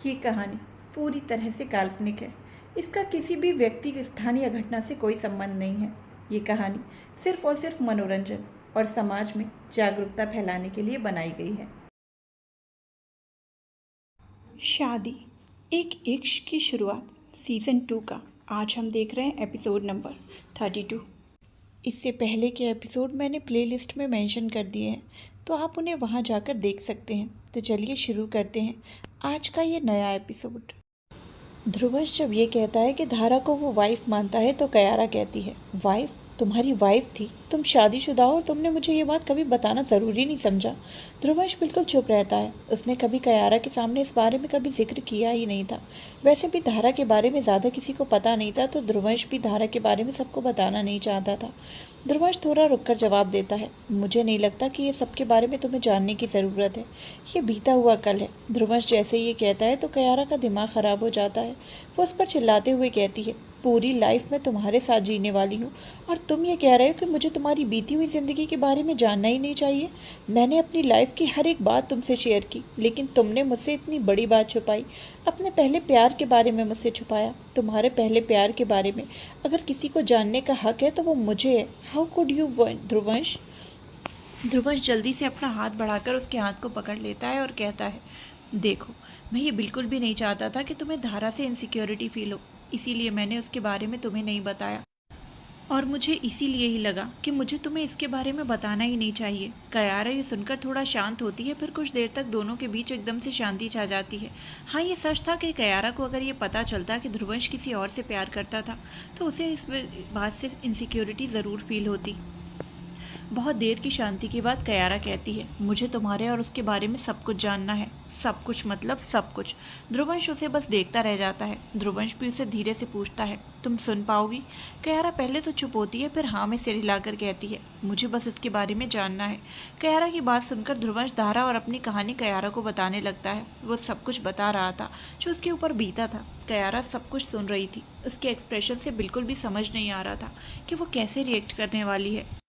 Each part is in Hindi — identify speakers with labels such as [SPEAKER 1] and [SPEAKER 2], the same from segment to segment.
[SPEAKER 1] ये कहानी पूरी तरह से काल्पनिक है। इसका किसी भी व्यक्ति, स्थान या घटना से कोई संबंध नहीं है। ये कहानी सिर्फ और सिर्फ मनोरंजन और समाज में जागरूकता फैलाने के लिए बनाई गई है। शादी, एक इश्क की शुरुआत, सीज़न 2 का आज हम देख रहे हैं एपिसोड नंबर 32। इससे पहले के एपिसोड मैंने प्लेलिस्ट में मेंशन कर दिए हैं, तो आप उन्हें वहां जाकर देख सकते हैं। तो चलिए शुरू करते हैं आज का ये नया एपिसोड। ध्रुवंश जब ये कहता है कि धारा को वो वाइफ मानता है, तो कयारा कहती है, वाइफ? तुम्हारी वाइफ थी? तुम शादीशुदा हो और तुमने मुझे ये बात कभी बताना ज़रूरी नहीं समझा। ध्रुवंश बिल्कुल चुप रहता है। उसने कभी कयारा के सामने इस बारे में कभी जिक्र किया ही नहीं था। वैसे भी धारा के बारे में ज़्यादा किसी को पता नहीं था, तो ध्रुवंश भी धारा के बारे में सबको बताना नहीं चाहता था। ध्रुवंश थोड़ा रुककर जवाब देता है, मुझे नहीं लगता कि ये सबके बारे में तुम्हें जानने की ज़रूरत है। ये बीता हुआ कल है। ध्रुवंश जैसे ये कहता है तो कयारा का दिमाग ख़राब हो जाता है। वो उस पर चिल्लाते हुए कहती है, पूरी लाइफ मैं तुम्हारे साथ जीने वाली हूँ और तुम ये कह रहे हो कि मुझे तुम्हारी बीती हुई ज़िंदगी के बारे में जानना ही नहीं चाहिए। मैंने अपनी लाइफ की हर एक बात तुमसे शेयर की, लेकिन तुमने मुझसे इतनी बड़ी बात छुपाई। अपने पहले प्यार के बारे में मुझसे छुपाया। तुम्हारे पहले प्यार के बारे में अगर किसी को जानने का हक है तो वो मुझे है। How could you Dhruvansh? Dhruvansh जल्दी से अपना हाथ बढ़ाकर उसके हाथ को पकड़ लेता है और कहता है, देखो, मैं ये बिल्कुल भी नहीं चाहता था कि तुम्हें धारा से इनसिक्योरिटी फील हो, इसीलिए मैंने उसके बारे में तुम्हें नहीं बताया। और मुझे इसीलिए ही लगा कि मुझे तुम्हें इसके बारे में बताना ही नहीं चाहिए। कयारा ये सुनकर थोड़ा शांत होती है, फिर कुछ देर तक दोनों के बीच एकदम से शांति छा जाती है। हाँ, ये सच था कि कयारा को अगर ये पता चलता कि ध्रुवंश किसी और से प्यार करता था, तो उसे इस बात से इनसिक्योरिटी ज़रूर फील होती। बहुत देर की शांति के बाद कयारा कहती है, मुझे तुम्हारे और उसके बारे में सब कुछ जानना है। सब कुछ मतलब सब कुछ। ध्रुवंश उसे बस देखता रह जाता है। ध्रुवंश भी उसे धीरे से पूछता है, तुम सुन पाओगी? कयारा पहले तो चुप होती है, फिर हाँ में सिर हिलाकर कहती है, मुझे बस इसके बारे में जानना है। कयारा की बात सुनकर ध्रुवंश धारा और अपनी कहानी कयारा को बताने लगता है। वो सब कुछ बता रहा था जो उसके ऊपर बीता था। कयारा सब कुछ सुन रही थी। उसके एक्सप्रेशन से बिल्कुल भी समझ नहीं आ रहा था कि वो कैसे रिएक्ट करने वाली है।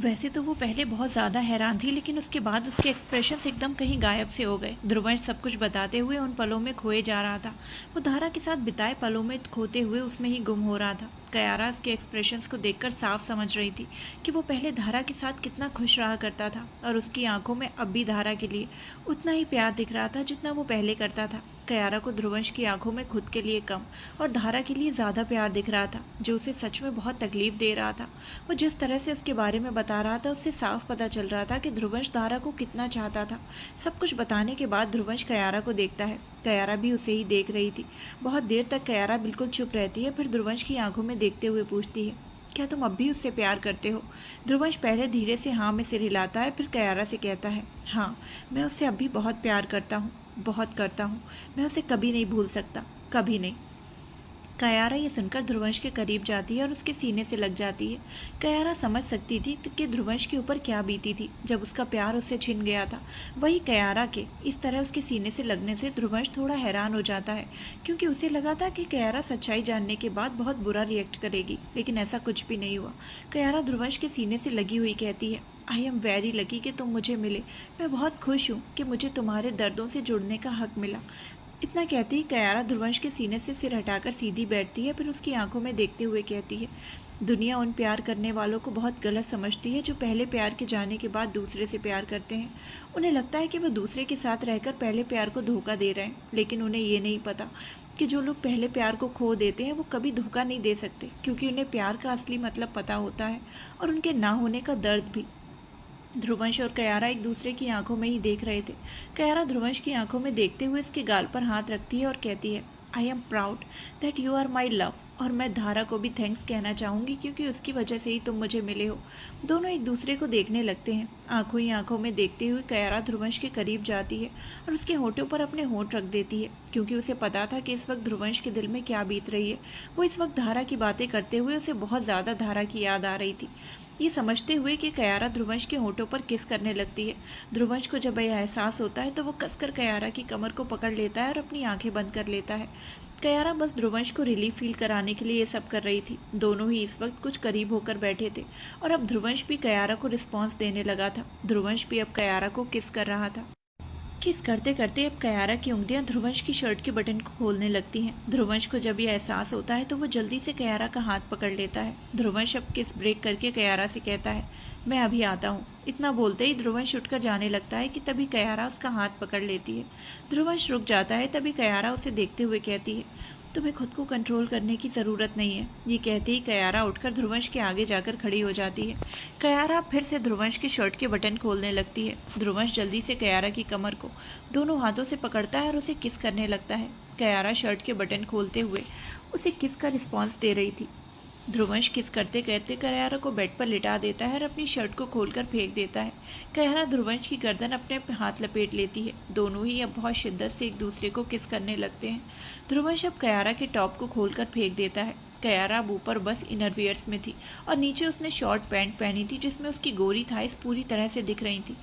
[SPEAKER 1] वैसे तो वो पहले बहुत ज़्यादा हैरान थी, लेकिन उसके बाद उसके एक्सप्रेशंस एकदम कहीं गायब से हो गए। ध्रुवंश सब कुछ बताते हुए उन पलों में खोए जा रहा था। वो धारा के साथ बिताए पलों में खोते हुए उसमें ही गुम हो रहा था। कयारा उसके एक्सप्रेशंस को देखकर साफ समझ रही थी कि वो पहले धारा के साथ कितना खुश रहा करता था, और उसकी आंखों में अब भी धारा के लिए उतना ही प्यार दिख रहा था जितना वो पहले करता था। कयारा को ध्रुवंश की आंखों में खुद के लिए कम और धारा के लिए ज़्यादा प्यार दिख रहा था, जो उसे सच में बहुत तकलीफ दे रहा था। वो जिस तरह से उसके बारे में बता रहा था, उससे साफ पता चल रहा था कि ध्रुवंश धारा को कितना चाहता था। सब कुछ बताने के बाद ध्रुवंश कयारा को देखता है। कयारा भी उसे ही देख रही थी। बहुत देर तक कयारा बिल्कुल चुप रहती है, फिर ध्रुवंश की आंखों में देखते हुए पूछती है, क्या तुम अब भी उससे प्यार करते हो? ध्रुवंश पहले धीरे से हाँ में सिर हिलाता है, फिर कयारा से कहता है, हाँ, मैं उससे अब भी बहुत प्यार करता हूँ, बहुत करता हूँ। मैं उसे कभी नहीं भूल सकता, कभी नहीं। कयारा ये सुनकर ध्रुवंश के करीब जाती है और उसके सीने से लग जाती है। कयारा समझ सकती थी कि ध्रुवंश के ऊपर क्या बीती थी जब उसका प्यार उससे छिन गया था। वही कयारा के इस तरह उसके सीने से लगने से ध्रुवंश थोड़ा हैरान हो जाता है, क्योंकि उसे लगा था कि कयारा सच्चाई जानने के बाद बहुत बुरा रिएक्ट करेगी, लेकिन ऐसा कुछ भी नहीं हुआ। कयारा ध्रुवंश के सीने से लगी हुई कहती है, आई एम वेरी लकी कि तुम मुझे मिले। मैं बहुत खुश हूँ कि मुझे तुम्हारे दर्दों से जुड़ने का हक मिला। इतना कहती ही कयारा ध्रुवंश के सीने से सिर हटाकर सीधी बैठती है, फिर उसकी आंखों में देखते हुए कहती है, दुनिया उन प्यार करने वालों को बहुत गलत समझती है जो पहले प्यार के जाने के बाद दूसरे से प्यार करते हैं। उन्हें लगता है कि वो दूसरे के साथ रहकर पहले प्यार को धोखा दे रहे हैं, लेकिन उन्हें ये नहीं पता कि जो लोग पहले प्यार को खो देते हैं वो कभी धोखा नहीं दे सकते, क्योंकि उन्हें प्यार का असली मतलब पता होता है, और उनके ना होने का दर्द भी। ध्रुवंश और कयारा एक दूसरे की आंखों में ही देख रहे थे। कयारा ध्रुवंश की आंखों में देखते हुए इसके गाल पर हाथ रखती है और कहती है, I am proud that you are my love. और मैं धारा को भी थैंक्स कहना चाहूँगी, क्योंकि उसकी वजह से ही तुम मुझे मिले हो। दोनों एक दूसरे को देखने लगते हैं। आंखों ही आंखों में देखते हुए कयारा ध्रुवंश के करीब जाती है और उसके होठों पर अपने होठ रख देती है, क्योंकि उसे पता था कि इस वक्त ध्रुवंश के दिल में क्या बीत रही है। वो इस वक्त धारा की बातें करते हुए उसे बहुत ज़्यादा धारा की याद आ रही थी। ये समझते हुए कि कयारा ध्रुवंश के होठों पर किस करने लगती है। ध्रुवंश को जब यह एहसास होता है तो वो कसकर कयारा की कमर को पकड़ लेता है और अपनी आंखें बंद कर लेता है। कयारा बस ध्रुवंश को रिलीफ फील कराने के लिए ये सब कर रही थी। दोनों ही इस वक्त कुछ करीब होकर बैठे थे, और अब ध्रुवंश भी कयारा को रिस्पॉन्स देने लगा था। ध्रुवंश भी अब कयारा को किस कर रहा था। किस करते करते अब कयारा की उंगलियां ध्रुवंश की शर्ट के बटन को खोलने लगती हैं। ध्रुवंश को जब यह एहसास होता है तो वो जल्दी से कयारा का हाथ पकड़ लेता है। ध्रुवंश अब किस ब्रेक करके कयारा से कहता है, मैं अभी आता हूँ। इतना बोलते ही ध्रुवंश उठकर जाने लगता है कि तभी कयारा उसका हाथ पकड़ लेती है। ध्रुवंश रुक जाता है, तभी कयारा उसे देखते हुए कहती है, तुम्हें खुद को कंट्रोल करने की ज़रूरत नहीं है। ये कहते ही कयारा उठकर ध्रुवंश के आगे जाकर खड़ी हो जाती है। कयारा फिर से ध्रुवंश की शर्ट के बटन खोलने लगती है। ध्रुवंश जल्दी से कयारा की कमर को दोनों हाथों से पकड़ता है और उसे किस करने लगता है। कयारा शर्ट के बटन खोलते हुए उसे किस का रिस्पॉन्स दे रही थी। ध्रुवंश किस करते करते कयारा को बेड पर लिटा देता है और अपनी शर्ट को खोलकर फेंक देता है। कयारा ध्रुवंश की गर्दन अपने हाथ लपेट लेती है। दोनों ही अब बहुत शिद्दत से एक दूसरे को किस करने लगते हैं। ध्रुवंश अब कयारा के टॉप को खोलकर फेंक देता है। कयारा अब ऊपर बस इनरवियर्स में थी और नीचे उसने शॉर्ट पैंट पहनी थी जिसमें उसकी गोरी थाइस पूरी तरह से दिख रही थी।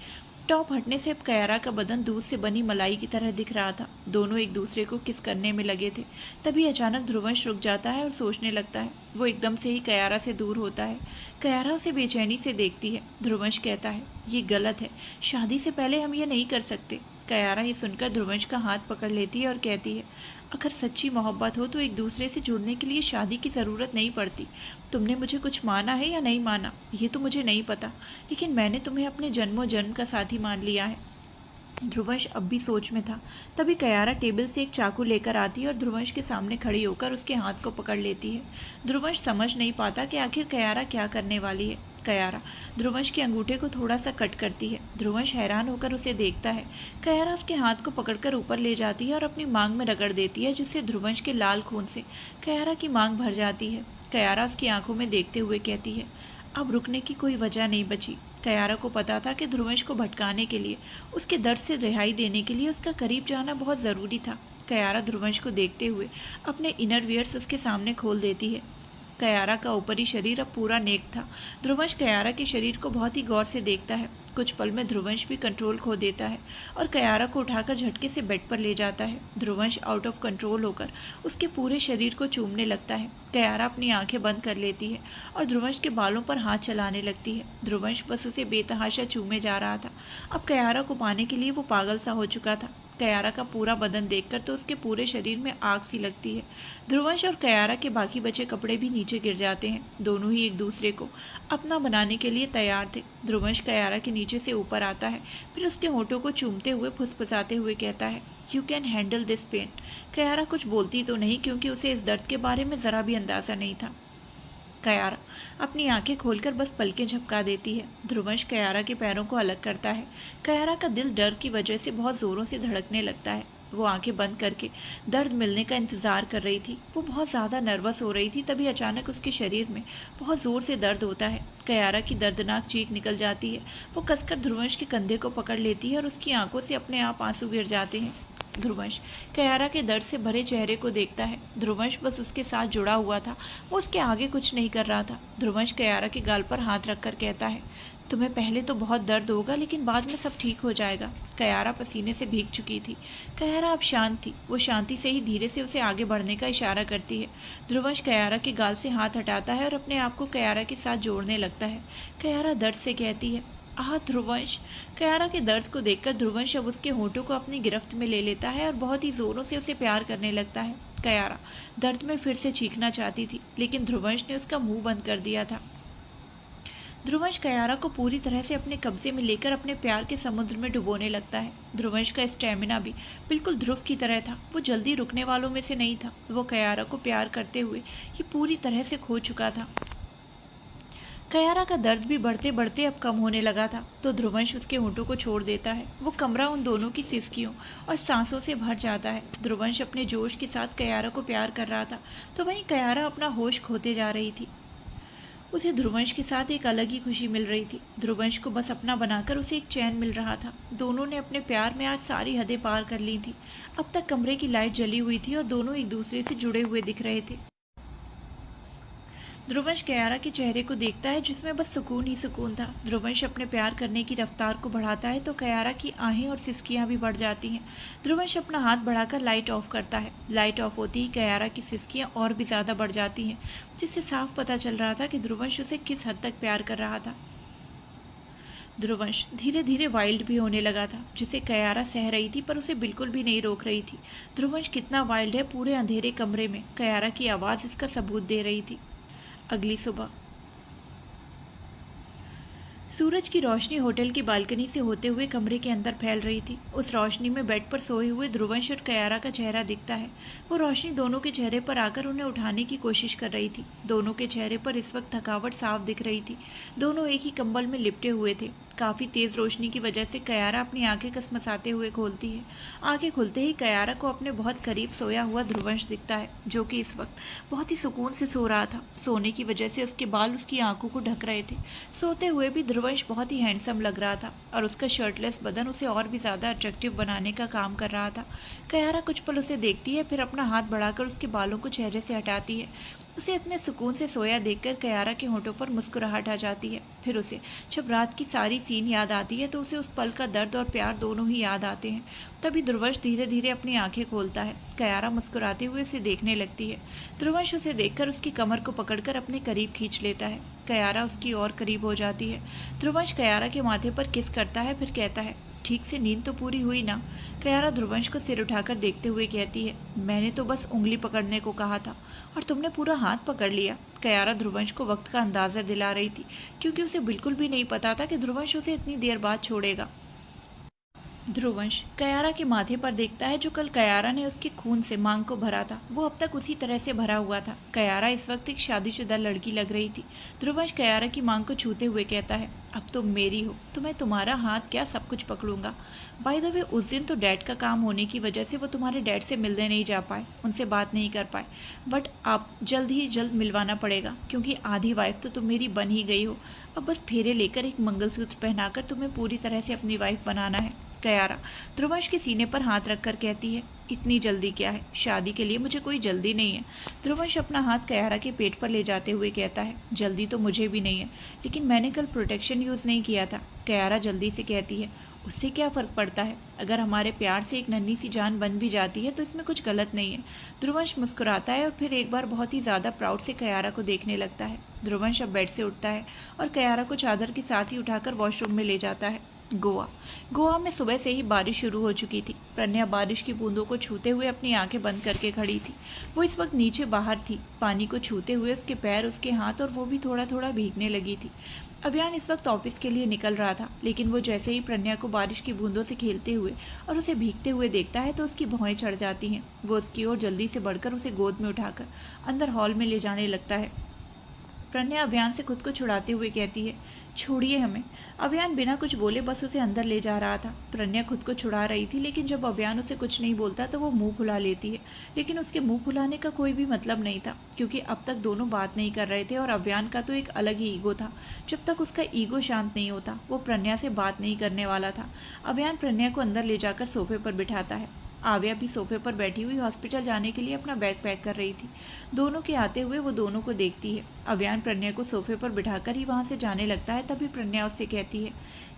[SPEAKER 1] टॉप हटने से अब कयारा का बदन दूध से बनी मलाई की तरह दिख रहा था। दोनों एक दूसरे को किस करने में लगे थे। तभी अचानक ध्रुवंश रुक जाता है और सोचने लगता है। वो एकदम से ही कयारा से दूर होता है। कयारा उसे बेचैनी से देखती है। ध्रुवंश कहता है, ये गलत है, शादी से पहले हम ये नहीं कर सकते। कयारा ये सुनकर ध्रुवंश का हाथ पकड़ लेती है और कहती है, अगर सच्ची मोहब्बत हो तो एक दूसरे से जुड़ने के लिए शादी की ज़रूरत नहीं पड़ती। तुमने मुझे कुछ माना है या नहीं माना ये तो मुझे नहीं पता, लेकिन मैंने तुम्हें अपने जन्मों जन्म का साथी मान लिया है। ध्रुवंश अब भी सोच में था। तभी कयारा टेबल से एक चाकू लेकर आती है और ध्रुवंश के सामने खड़ी होकर उसके हाथ को पकड़ लेती है। ध्रुवंश समझ नहीं पाता कि आखिर कयारा क्या करने वाली है। कयारा ध्रुवंश के अंगूठे को थोड़ा सा कट करती है। ध्रुवंश हैरान होकर उसे देखता है। कयारा उसके हाथ को पकड़कर ऊपर ले जाती है और अपनी मांग में रगड़ देती है, जिससे ध्रुवंश के लाल खून से कयारा की मांग भर जाती है। कयारा उसकी आंखों में देखते हुए कहती है, अब रुकने की कोई वजह नहीं बची। कयारा को पता था कि ध्रुवंश को भटकाने के लिए, उसके दर्द से रिहाई देने के लिए उसका करीब जाना बहुत ज़रूरी था। कयारा ध्रुवंश को देखते हुए अपने इनरवियर्स उसके सामने खोल देती है। कयारा का ऊपरी शरीर अब पूरा नेक था। ध्रुवंश कयारा के शरीर को बहुत ही गौर से देखता है। कुछ पल में ध्रुवंश भी कंट्रोल खो देता है और कयारा को उठाकर झटके से बेड पर ले जाता है। ध्रुवंश आउट ऑफ कंट्रोल होकर उसके पूरे शरीर को चूमने लगता है। कयारा अपनी आंखें बंद कर लेती है और ध्रुवंश के बालों पर हाथ चलाने लगती है। ध्रुवंश बस उसे बेतहाशा चूमे जा रहा था। अब कयारा को पाने के लिए वो पागल सा हो चुका था। कयारा का पूरा बदन देखकर तो उसके पूरे शरीर में आग सी लगती है। ध्रुवंश और कयारा के बाकी बचे कपड़े भी नीचे गिर जाते हैं। दोनों ही एक दूसरे को अपना बनाने के लिए तैयार थे। ध्रुवंश कयारा के नीचे से ऊपर आता है, फिर उसके होठों को चूमते हुए फुसफुसाते हुए कहता है, you can handle this pen. Kiara कुछ बोलती तो नहीं, क्योंकि उसे इस दर्द के बारे में ज़रा भी अंदाज़ा नहीं था। कयारा अपनी आंखें खोलकर बस पलकें झपका देती है। ध्रुवंश कयारा के पैरों को अलग करता है। कयारा का दिल डर की वजह से बहुत ज़ोरों से धड़कने लगता है। वो आंखें बंद करके दर्द मिलने का इंतज़ार कर रही थी। वो बहुत ज़्यादा नर्वस हो रही थी। तभी अचानक उसके शरीर में बहुत ज़ोर से दर्द होता है। कयारा की दर्दनाक चीख निकल जाती है। वो कसकर ध्रुवंश के कंधे को पकड़ लेती है और उसकी आंखों से अपने आप आंसू गिर जाते हैं। ध्रुवंश कयारा के दर्द से भरे चेहरे को देखता है। ध्रुवंश बस उसके साथ जुड़ा हुआ था, वो उसके आगे कुछ नहीं कर रहा था। ध्रुवंश कयारा के गाल पर हाथ रखकर कहता है, तुम्हें पहले तो बहुत दर्द होगा, लेकिन बाद में सब ठीक हो जाएगा। कयारा पसीने से भीग चुकी थी। कयारा अब शांत थी। वो शांति से ही धीरे से उसे आगे बढ़ने का इशारा करती है। ध्रुवंश कयारा के गाल से हाथ हटाता है और अपने आप को कयारा के साथ जोड़ने लगता है। कयारा दर्द से कहती है, आह ध्रुवंश। कयारा के दर्द को देखकर ध्रुवंश अब उसके होठों को अपनी गिरफ्त में ले लेता है और बहुत ही जोरों से उसे प्यार करने लगता है। कयारा दर्द में फिर से चीखना चाहती थी, लेकिन ध्रुवंश ने उसका मुंह बंद कर दिया था। ध्रुवंश कयारा को पूरी तरह से अपने कब्जे में लेकर अपने प्यार के समुद्र में डुबोने लगता है। ध्रुवंश का स्टैमिना भी बिल्कुल ध्रुव की तरह था। वो जल्दी रुकने वालों में से नहीं था। वो कयारा को प्यार करते हुए ये पूरी तरह से खो चुका था। कयारा का दर्द भी बढ़ते बढ़ते अब कम होने लगा था, तो ध्रुवंश उसके होंठों को छोड़ देता है। वो कमरा उन दोनों की सिसकियों और सांसों से भर जाता है। ध्रुवंश अपने जोश के साथ कयारा को प्यार कर रहा था, तो वहीं कयारा अपना होश खोते जा रही थी। उसे ध्रुवंश के साथ एक अलग ही खुशी मिल रही थी। ध्रुवंश को बस अपना बनाकर उसे एक चैन मिल रहा था। दोनों ने अपने प्यार में आज सारी हदें पार कर ली थी। अब तक कमरे की लाइट जली हुई थी और दोनों एक दूसरे से जुड़े हुए दिख रहे थे। ध्रुवंश कयारा के चेहरे को देखता है, जिसमें बस सुकून ही सुकून था। ध्रुवंश अपने प्यार करने की रफ्तार को बढ़ाता है तो कयारा की आहें और सिसकियां भी बढ़ जाती हैं। ध्रुवंश अपना हाथ बढ़ाकर लाइट ऑफ करता है। लाइट ऑफ होती ही कयारा की सिसकियां और भी ज़्यादा बढ़ जाती हैं, जिससे साफ पता चल रहा था कि ध्रुवंश उसे किस हद तक प्यार कर रहा था। ध्रुवंश धीरे धीरे वाइल्ड भी होने लगा था, जिसे कयारा सह रही थी पर उसे बिल्कुल भी नहीं रोक रही थी। ध्रुवंश कितना वाइल्ड है, पूरे अंधेरे कमरे में कयारा की आवाज़ इसका सबूत दे रही थी। अगली सुबह सूरज की रोशनी होटल की बालकनी से होते हुए कमरे के अंदर फैल रही थी। उस रोशनी में बेड पर सोए हुए ध्रुवंश और कयारा का चेहरा दिखता है। वो रोशनी दोनों के चेहरे पर आकर उन्हें उठाने की कोशिश कर रही थी। दोनों के चेहरे पर इस वक्त थकावट साफ दिख रही थी। दोनों एक ही कंबल में लिपटे हुए थे। काफ़ी तेज़ रोशनी की वजह से कयारा अपनी आंखें कसमसाते हुए खोलती है। आंखें खुलते ही कयारा को अपने बहुत करीब सोया हुआ ध्रुवंश दिखता है, जो कि इस वक्त बहुत ही सुकून से सो रहा था। सोने की वजह से उसके बाल उसकी आंखों को ढक रहे थे। सोते हुए भी ध्रुवंश बहुत ही हैंडसम लग रहा था और उसका शर्टलेस बदन उसे और भी ज़्यादा अट्रैक्टिव बनाने का काम कर रहा था। कयारा कुछ पल उसे देखती है, फिर अपना हाथ बढ़ाकर उसके बालों को चेहरे से हटाती है। उसे इतने सुकून से सोया देखकर कयारा के होंठों पर मुस्कुराहट आ जाती है। फिर उसे जब रात की सारी सीन याद आती है तो उसे उस पल का दर्द और प्यार दोनों ही याद आते हैं। तभी ध्रुवंश धीरे धीरे अपनी आंखें खोलता है। कयारा मुस्कुराते हुए उसे देखने लगती है। ध्रुवंश उसे देखकर उसकी कमर को पकड़कर अपने करीब खींच लेता है। कयारा उसकी और करीब हो जाती है। ध्रुवंश कयारा के माथे पर किस करता है, फिर कहता है, ठीक से नींद तो पूरी हुई ना? कयारा ध्रुवंश को सिर उठाकर देखते हुए कहती है, मैंने तो बस उंगली पकड़ने को कहा था और तुमने पूरा हाथ पकड़ लिया। कयारा ध्रुवंश को वक्त का अंदाज़ा दिला रही थी, क्योंकि उसे बिल्कुल भी नहीं पता था कि ध्रुवंश उसे इतनी देर बाद छोड़ेगा। ध्रुवंश कयारा के माथे पर देखता है, जो कल कयारा ने उसके खून से मांग को भरा था, वो अब तक उसी तरह से भरा हुआ था। कयारा इस वक्त एक शादीशुदा लड़की लग रही थी। ध्रुवंश कयारा की मांग को छूते हुए कहता है, अब तुम मेरी हो तो मैं तुम्हारा हाथ क्या सब कुछ पकड़ूंगा। बाय द वे, उस दिन तो डैड का काम होने की वजह से वो तुम्हारे डैड से मिलने नहीं जा पाए, उनसे बात नहीं कर पाए, बट आप जल्द ही जल्द मिलवाना पड़ेगा, क्योंकि आधी वाइफ तो तुम मेरी बन ही गई हो। अब बस फेरे लेकर एक मंगलसूत्र पहनाकर तुम्हें पूरी तरह से अपनी वाइफ बनाना है। कयारा ध्रुवंश के सीने पर हाथ रखकर कहती है, इतनी जल्दी क्या है? शादी के लिए मुझे कोई जल्दी नहीं है। ध्रुवंश अपना हाथ कयारा के पेट पर ले जाते हुए कहता है, जल्दी तो मुझे भी नहीं है, लेकिन मैंने कल प्रोटेक्शन यूज़ नहीं किया था। कयारा जल्दी से कहती है, उससे क्या फ़र्क पड़ता है? अगर हमारे प्यार से एक नन्ही सी जान बन भी जाती है तो इसमें कुछ गलत नहीं है। ध्रुवंश मुस्कुराता है और फिर एक बार बहुत ही ज़्यादा प्राउड से कयारा को देखने लगता है। ध्रुवंश अब बेड से उठता है और कयारा को चादर के साथ ही उठाकर वॉशरूम में ले जाता है। गोवा में सुबह से ही बारिश शुरू हो चुकी थी। प्रज्ञा बारिश की बूंदों को छूते हुए अपनी आंखें बंद करके खड़ी थी। वो इस वक्त नीचे बाहर थी। पानी को छूते हुए उसके पैर, उसके हाथ और वो भी थोड़ा थोड़ा भीगने लगी थी। अभियान इस वक्त ऑफिस के लिए निकल रहा था, लेकिन वो जैसे ही प्रज्ञा को बारिश की बूंदों से खेलते हुए और उसे भीगते हुए देखता है तो उसकी भौहें चढ़ जाती हैं। वो उसकी ओर जल्दी से बढ़कर उसे गोद में उठाकर अंदर हॉल में ले जाने लगता है। प्रज्ञा अभियान से खुद को छुड़ाते हुए कहती है, छोड़िए हमें। अभियान बिना कुछ बोले बस उसे अंदर ले जा रहा था। प्रज्ञा खुद को छुड़ा रही थी, लेकिन जब अभियान उसे कुछ नहीं बोलता तो वो मुंह फुला लेती है। लेकिन उसके मुंह फुलाने का कोई भी मतलब नहीं था, क्योंकि अब तक दोनों बात नहीं कर रहे थे और अभियान का तो एक अलग ही ईगो था। जब तक उसका ईगो शांत नहीं होता वो प्रज्ञा से बात नहीं करने वाला था। अभियान प्रज्ञा को अंदर ले जाकर सोफे पर बिठाता है। आव्या भी सोफे पर बैठी हुई हॉस्पिटल जाने के लिए अपना बैग पैक कर रही थी। दोनों के आते हुए वो दोनों को देखती है। अभियान प्रज्ञा को सोफे पर बिठाकर ही वहाँ से जाने लगता है। तभी प्रज्ञा उससे कहती है,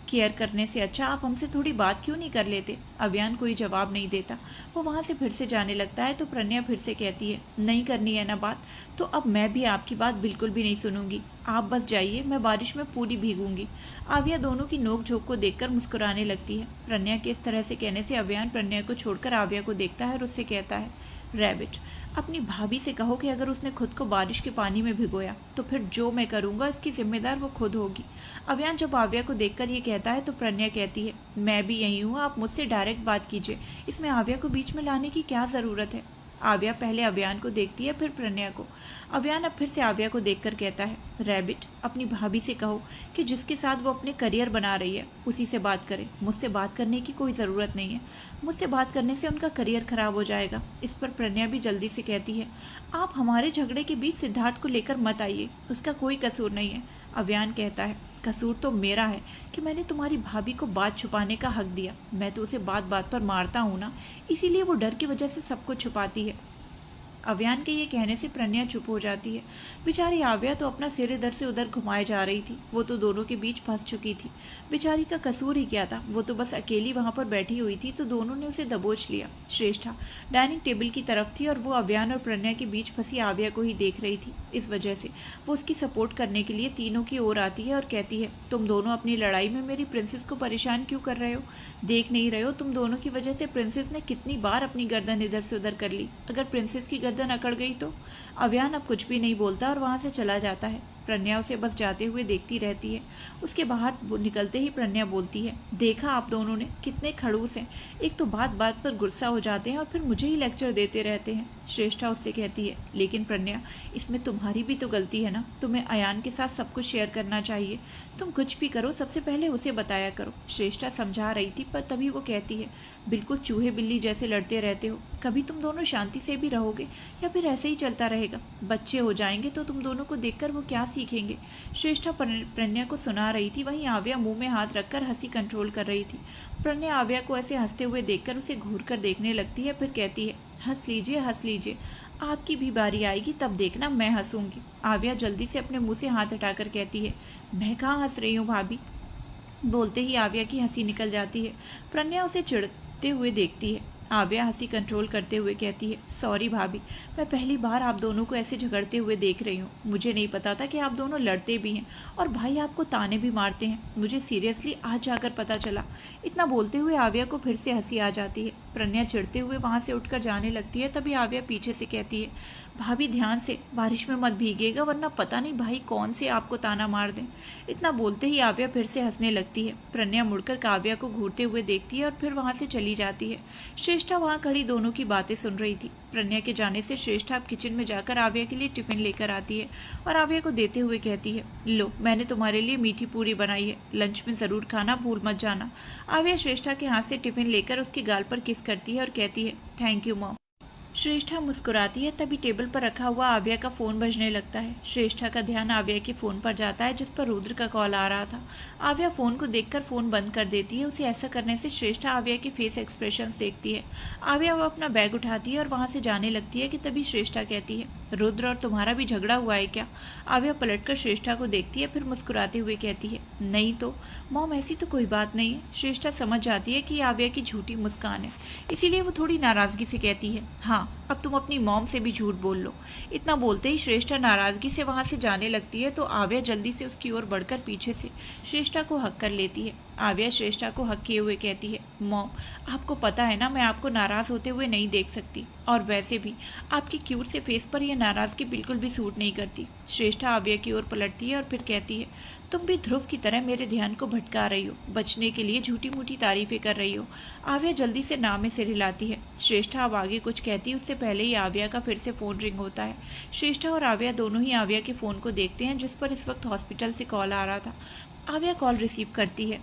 [SPEAKER 1] केयर करने से अच्छा आप हमसे थोड़ी बात क्यों नहीं कर लेते? अभियान कोई जवाब नहीं देता। वो वहाँ से फिर से जाने लगता है तो प्रज्ञा फिर से कहती है, नहीं करनी है ना बात, तो अब मैं भी आपकी बात बिल्कुल भी नहीं सुनूंगी। आप बस जाइए, मैं बारिश में पूरी भीगूंगी। आव्या दोनों की नोक झोंक को देखकर मुस्कुराने लगती है। प्रज्ञा के इस तरह से कहने से अभियान प्रज्ञा को छोड़कर आव्या को देखता है और उससे कहता है, रैबिट, अपनी भाभी से कहो कि अगर उसने खुद को बारिश के पानी में भिगोया तो फिर जो मैं करूँगा इसकी जिम्मेदार वो खुद होगी। अभियान जब आव्या को देखकर ये कहता है तो प्रज्ञा कहती है, मैं भी यही हूँ, आप मुझसे डायरेक्ट बात कीजिए, इसमें आव्या को बीच में लाने की क्या ज़रूरत है? आव्या पहले अभियान को देखती है, फिर प्रज्ञा को। अभियान अब फिर से आव्या को देखकर कहता है, रैबिट, अपनी भाभी से कहो कि जिसके साथ वो अपने करियर बना रही है उसी से बात करे। मुझसे बात करने की कोई ज़रूरत नहीं है। मुझसे बात करने से उनका करियर खराब हो जाएगा। इस पर प्रज्ञा भी जल्दी से कहती है, आप हमारे झगड़े के बीच सिद्धार्थ को लेकर मत आइए, उसका कोई कसूर नहीं है। अभियान कहता है, कसूर तो मेरा है कि मैंने तुम्हारी भाभी को बात छुपाने का हक दिया। मैं तो उसे बात बात पर मारता हूँ ना, इसीलिए वो डर की वजह से सब कुछ छुपाती है। अव्यान के ये कहने से प्रज्ञा चुप हो जाती है। बेचारी आव्या तो अपना सिर इधर से उधर घुमाए जा रही थी। वो तो दोनों के बीच फंस चुकी थी। बेचारी का कसूर ही क्या था, वो तो बस अकेली वहां पर बैठी हुई थी तो दोनों ने उसे दबोच लिया। श्रेष्ठा डाइनिंग टेबल की तरफ थी और वो अव्यान और प्रज्ञा के बीच फंसी आव्या को ही देख रही थी। इस वजह से वो उसकी सपोर्ट करने के लिए तीनों की ओर आती है और कहती है, तुम दोनों अपनी लड़ाई में मेरी प्रिंसेस को परेशान क्यों कर रहे हो? देख नहीं रहे हो तुम दोनों की वजह से प्रिंसेस ने कितनी बार अपनी गर्दन इधर से उधर कर ली। अगर प्रिंसेस की गर्दन अकड़ गई तो? अव्यान अब कुछ भी नहीं बोलता और वहां से चला जाता है। प्रज्ञा उसे बस जाते हुए देखती रहती है। उसके बाहर निकलते ही प्रज्ञा बोलती है, देखा आप दोनों ने, कितने खड़ूस हैं। एक तो बात बात पर गुस्सा हो जाते हैं और फिर मुझे ही लेक्चर देते रहते हैं। श्रेष्ठा उससे कहती है, लेकिन प्रज्ञा इसमें तुम्हारी भी तो गलती है ना। तुम्हें अयान के साथ सब कुछ शेयर करना चाहिए। तुम कुछ भी करो सबसे पहले उसे बताया करो। श्रेष्ठा समझा रही थी पर तभी वो कहती है, बिल्कुल चूहे बिल्ली जैसे लड़ते रहते हो। कभी तुम दोनों शांति से भी रहोगे या फिर ऐसे ही चलता रहेगा? बच्चे हो जाएंगे तो तुम दोनों को देखकर वो क्या सीखेंगे? श्रेष्ठा प्रज्ञा को सुना रही थी, वहीं आव्या मुंह में हाथ रखकर हंसी कंट्रोल कर रही थी। प्रज्ञा आव्या को ऐसे हंसते हुए देखकर उसे घूर कर देखने लगती है, फिर कहती है, हंस लीजिए, आपकी भी बारी आएगी तब देखना मैं हंसूंगी। आव्या जल्दी से अपने मुंह से हाथ हटाकर कहती है, मैं कहाँ हंस रही हूँ भाभी। बोलते ही आव्या की हंसी निकल जाती है। प्रज्ञा उसे चिढ़ते हुए देखती है। आव्या हंसी कंट्रोल करते हुए कहती है, सॉरी भाभी, मैं पहली बार आप दोनों को ऐसे झगड़ते हुए देख रही हूँ। मुझे नहीं पता था कि आप दोनों लड़ते भी हैं और भाई आपको ताने भी मारते हैं। मुझे सीरियसली आज जाकर पता चला। इतना बोलते हुए आव्या को फिर से हंसी आ जाती है। प्रज्ञा चिढ़ते हुए वहाँ से उठकर जाने लगती है। तभी आव्या पीछे से कहती है, भाभी ध्यान से, बारिश में मत भीगेगा वरना पता नहीं भाई कौन से आपको ताना मार दें। इतना बोलते ही आव्या फिर से हंसने लगती है। प्रज्ञा मुड़कर काव्या को घूरते हुए देखती है और फिर वहां से चली जाती है। श्रेष्ठा वहां खड़ी दोनों की बातें सुन रही थी। प्रज्ञा के जाने से श्रेष्ठा अब किचन में जाकर आव्या के लिए टिफिन लेकर आती है और आव्या को देते हुए कहती है, लो मैंने तुम्हारे लिए मीठी पूरी बनाई है, लंच में ज़रूर खाना, भूल मत जाना। आव्या श्रेष्ठा के हाथ से टिफिन लेकर उसके गाल पर किस करती है और कहती है, थैंक यू मॉम। श्रेष्ठा मुस्कुराती है। तभी टेबल पर रखा हुआ आव्या का फ़ोन बजने लगता है। श्रेष्ठा का ध्यान आव्या के फ़ोन पर जाता है जिस पर रुद्र का कॉल आ रहा था। आव्या फ़ोन को देखकर फ़ोन बंद कर देती है। उसे ऐसा करने से श्रेष्ठा आव्या के फेस एक्सप्रेशंस देखती है। आव्या वो अपना बैग उठाती है और वहाँ से जाने लगती है कि तभी श्रेष्ठा कहती है, रुद्र और तुम्हारा भी झगड़ा हुआ है क्या? आव्या पलटकर श्रेष्ठा को देखती है, फिर मुस्कुराते हुए कहती है, नहीं तो मॉम, ऐसी तो कोई बात नहीं है। श्रेष्ठा समझ जाती है कि आव्या की झूठी मुस्कान है, इसीलिए वो थोड़ी नाराज़गी से कहती है, हाँ अब तुम अपनी मॉम से भी झूठ बोल लो। इतना बोलते ही श्रेष्ठा नाराज़गी से वहाँ से जाने लगती है तो आव्या जल्दी से उसकी ओर बढ़कर पीछे से श्रेष्ठा को हक कर लेती है। आव्या श्रेष्ठा को हक किए हुए कहती है, मॉम आपको पता है ना मैं आपको नाराज़ होते हुए नहीं देख सकती, और वैसे भी आपकी क्यूट से फेस पर यह नाराज़गी बिल्कुल भी सूट नहीं करती। श्रेष्ठा आव्या की ओर पलटती है और फिर कहती है, तुम भी ध्रुव की तरह मेरे ध्यान को भटका रही हो, बचने के लिए झूठी मूठी तारीफें कर रही हो। आव्या जल्दी से ना में सिर हिलाती है। श्रेष्ठा अब आगे कुछ कहती उससे पहले ही आव्या का फिर से फ़ोन रिंग होता है। श्रेष्ठा और आव्या दोनों ही आव्या के फ़ोन को देखते हैं जिस पर इस वक्त हॉस्पिटल से कॉल आ रहा था। आव्या कॉल रिसीव करती है।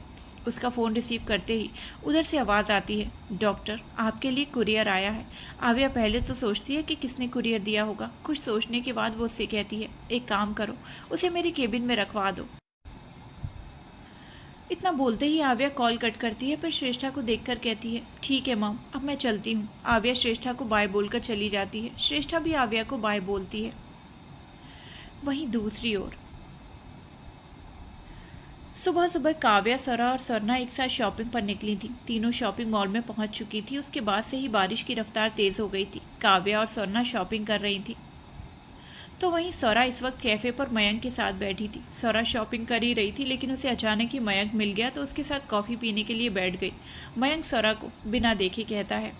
[SPEAKER 1] उसका फ़ोन रिसीव करते ही उधर से आवाज़ आती है, डॉक्टर आपके लिए कुरियर आया है। आव्या पहले तो सोचती है कि किसने कुरियर दिया होगा। कुछ सोचने के बाद वो उससे कहती है, एक काम करो, उसे मेरी केबिन में रखवा दो। इतना बोलते ही आव्या कॉल कट करती है, फिर श्रेष्ठा को देखकर कहती है, ठीक है मॉम अब मैं चलती हूँ। आव्या श्रेष्ठा को बाय बोलकर चली जाती है। श्रेष्ठा भी आव्या को बाय बोलती है। वहीं दूसरी ओर सुबह सुबह काव्या, सरा और सरना एक साथ शॉपिंग पर निकली थी। तीनों शॉपिंग मॉल में पहुंच चुकी थी। उसके बाद से ही बारिश की रफ्तार तेज हो गई थी। काव्या और सरना शॉपिंग कर रही थी तो वहीं सौरा इस वक्त कैफे पर मयंक के साथ बैठी थी। सौरा शॉपिंग कर ही रही थी लेकिन उसे अचानक ही मयंक मिल गया तो उसके साथ कॉफ़ी पीने के लिए बैठ गई। मयंक सौरा को बिना देखे कहता है,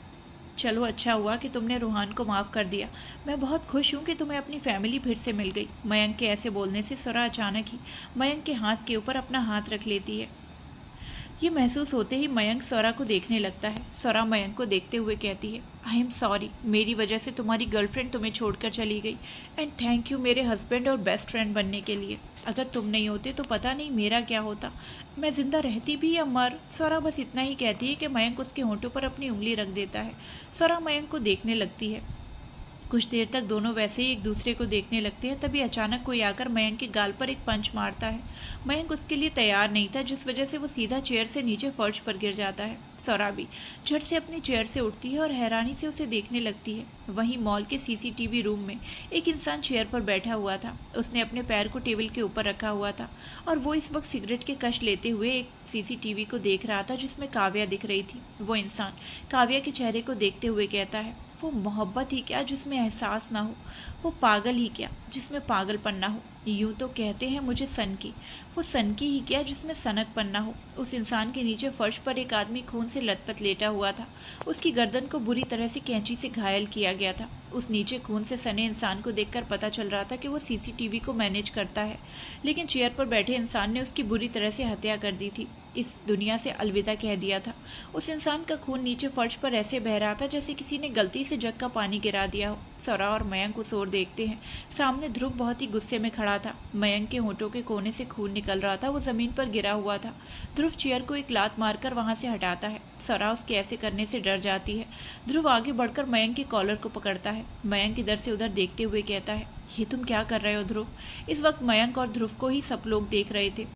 [SPEAKER 1] चलो अच्छा हुआ कि तुमने रूहान को माफ़ कर दिया। मैं बहुत खुश हूँ कि तुम्हें अपनी फैमिली फिर से मिल गई। मयंक के ऐसे बोलने से सौरा अचानक ही मयंक के हाथ के ऊपर अपना हाथ रख लेती है। ये महसूस होते ही मयंक सौरा को देखने लगता है। सौरा मयंक को देखते हुए कहती है, आई एम सॉरी, मेरी वजह से तुम्हारी गर्लफ्रेंड तुम्हें छोड़कर चली गई, एंड थैंक यू मेरे हस्बैंड और बेस्ट फ्रेंड बनने के लिए। अगर तुम नहीं होते तो पता नहीं मेरा क्या होता, मैं जिंदा रहती भी या मर। सौरा बस इतना ही कहती है कि मयंक उसके होंठों पर अपनी उंगली रख देता है। सौरा मयंक को देखने लगती है। कुछ देर तक दोनों वैसे ही एक दूसरे को देखने लगते हैं। तभी अचानक कोई आकर मयंक के गाल पर एक पंच मारता है। मयंक उसके लिए तैयार नहीं था जिस वजह से वो सीधा चेयर से नीचे फर्श पर गिर जाता है। सौरा भी झट से अपनी चेयर से उठती है और हैरानी से उसे देखने लगती है। वहीं मॉल के सीसीटीवी रूम में एक इंसान चेयर पर बैठा हुआ था। उसने अपने पैर को टेबल के ऊपर रखा हुआ था और वो इस वक्त सिगरेट के कश लेते हुए एक सीसीटीवी को देख रहा था जिसमें काव्या दिख रही थी। वो इंसान काव्या के चेहरे को देखते हुए कहता है, वो मोहब्बत ही क्या जिसमें एहसास ना हो, वो पागल ही क्या जिसमें पागलपन ना हो, यूं तो कहते हैं मुझे सनकी, वो सनकी ही क्या जिसमें सनकपन ना हो। उस इंसान के नीचे फर्श पर एक आदमी खून से लथपथ लेटा हुआ था। उसकी गर्दन को बुरी तरह से कैंची से घायल किया गया था। उस नीचे खून से सने इंसान को देखकर पता चल रहा था कि वो सीसीटीवी को मैनेज करता है, लेकिन चेयर पर बैठे इंसान ने उसकी बुरी तरह से हत्या कर दी थी, इस दुनिया से अलविदा कह दिया था। उस इंसान का खून नीचे फर्श पर ऐसे बह रहा था जैसे किसी ने गलती से जग का पानी गिरा दिया हो। सौरा और मयंक उस ओर देखते हैं। सामने ध्रुव बहुत ही गुस्से में खड़ा था। मयंक के होठों के कोने से खून निकल रहा था, वो जमीन पर गिरा हुआ था। ध्रुव चेयर को एक लात मारकर वहां से हटाता है। सौरा उसके ऐसे करने से डर जाती है। ध्रुव आगे बढ़कर मयंक के कॉलर को पकड़ता है। मयंक इधर से उधर देखते हुए कहता है, ये तुम क्या कर रहे हो ध्रुव? इस वक्त मयंक और ध्रुव को ही सब लोग देख रहे थे।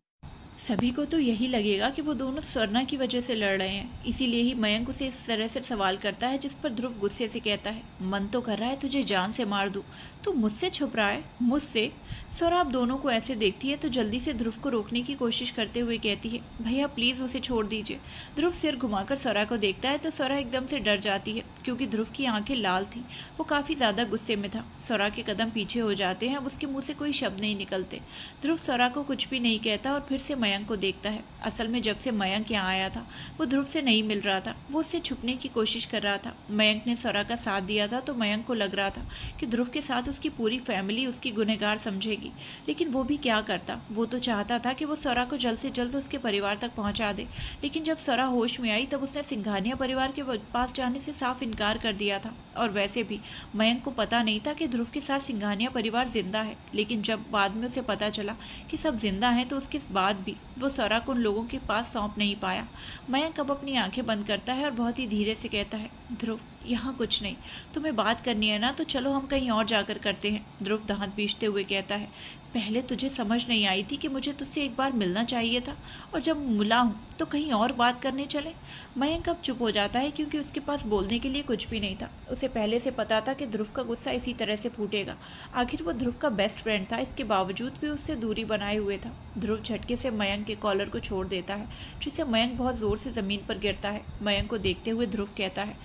[SPEAKER 1] सभी को तो यही लगेगा कि वो दोनों स्वर्णा की वजह से लड़ रहे हैं, इसीलिए ही मयंक उसे इस तरह से सवाल करता है, जिस पर ध्रुव गुस्से से कहता है, मन तो कर रहा है तुझे जान से मार दूं, तू मुझसे छुप रहा है, मुझसे? सौरा आप दोनों को ऐसे देखती है तो जल्दी से ध्रुव को रोकने की कोशिश करते हुए कहती है, भैया प्लीज उसे छोड़ दीजिए। ध्रुव सिर घुमाकर सौरा को देखता है तो सौरा एकदम से डर जाती है, क्योंकि ध्रुव की आंखें लाल थी। वो काफी ज्यादा गुस्से में था। सौरा के कदम पीछे हो जाते हैं। अब उसके मुंह से कोई शब्द नहीं निकलते। ध्रुव सौरा को कुछ भी नहीं कहता और फिर से मयंक को देखता है। असल में जब से मयंक यहाँ आया था वो ध्रुव से नहीं मिल रहा था। वो उससे छुपने की कोशिश कर रहा था। मयंक ने सौरा का साथ दिया था तो मयंक को लग रहा था कि ध्रुव के साथ उसकी पूरी फैमिली उसकी गुनहगार समझेगी, लेकिन वो भी क्या करता। वो तो चाहता था कि वो सौरा को जल्द से जल्द उसके परिवार तक पहुंचा दे, लेकिन जब सौरा होश में आई तब उसने सिंघानिया परिवार के पास जाने से साफ इनकार कर दिया था। और वैसे भी मयंक को पता नहीं था कि ध्रुव के साथ सिंघानिया परिवार जिंदा है, लेकिन जब बाद में उसे पता चला कि सब जिंदा हैं तो उसके बाद भी वो सौरा को उन लोगों के पास सौंप नहीं पाया। मयंक अब अपनी आंखें बंद करता है और बहुत ही धीरे से कहता है, ध्रुव यहाँ कुछ नहीं, तुम्हें बात करनी है ना तो चलो हम कहीं और जाकर करते हैं। ध्रुव दांत पीसते हुए कहता है, पहले तुझे समझ नहीं आई थी कि मुझे तुझसे एक बार मिलना चाहिए था, और जब मिला हूँ तो कहीं और बात करने चले। मयंक अब चुप हो जाता है क्योंकि उसके पास बोलने के लिए कुछ भी नहीं था। उसे पहले से पता था कि ध्रुव का गुस्सा इसी तरह से फूटेगा। आखिर वो ध्रुव का बेस्ट फ्रेंड था, इसके बावजूद भी उससे दूरी बनाए हुए था। ध्रुव झटके से मयंक के कॉलर को छोड़ देता है, जिससे मयंक बहुत जोर से जमीन पर गिरता है। मयंक को देखते हुए ध्रुव कहता है,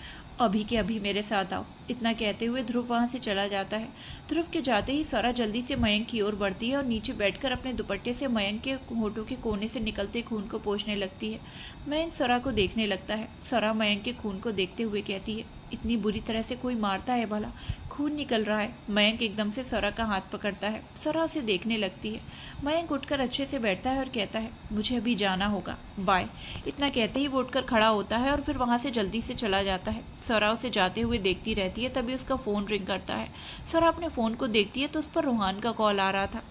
[SPEAKER 1] अभी के अभी मेरे साथ आओ। इतना कहते हुए ध्रुव वहां से चला जाता है। ध्रुव के जाते ही सौरा जल्दी से मयंक की ओर बढ़ती है और नीचे बैठकर अपने दुपट्टे से मयंक के होठों के कोने से निकलते खून को पोंछने लगती है। मयंक सौरा को देखने लगता है। सौरा मयंक के खून को देखते हुए कहती है, इतनी बुरी तरह से कोई मारता है भला? खून निकल रहा है। मयंक एकदम से सौरा का हाथ पकड़ता है। सौरा उसे देखने लगती है। मयंक उठकर अच्छे से बैठता है और कहता है, मुझे अभी जाना होगा, बाय। इतना कहते ही वो उठकर खड़ा होता है और फिर वहां से जल्दी से चला जाता है। सौरा उसे जाते हुए देखती रहती है। तभी उसका फोन रिंग करता है। सौरा अपने फोन को देखती है तो उस पर रोहान का कॉल आ रहा था।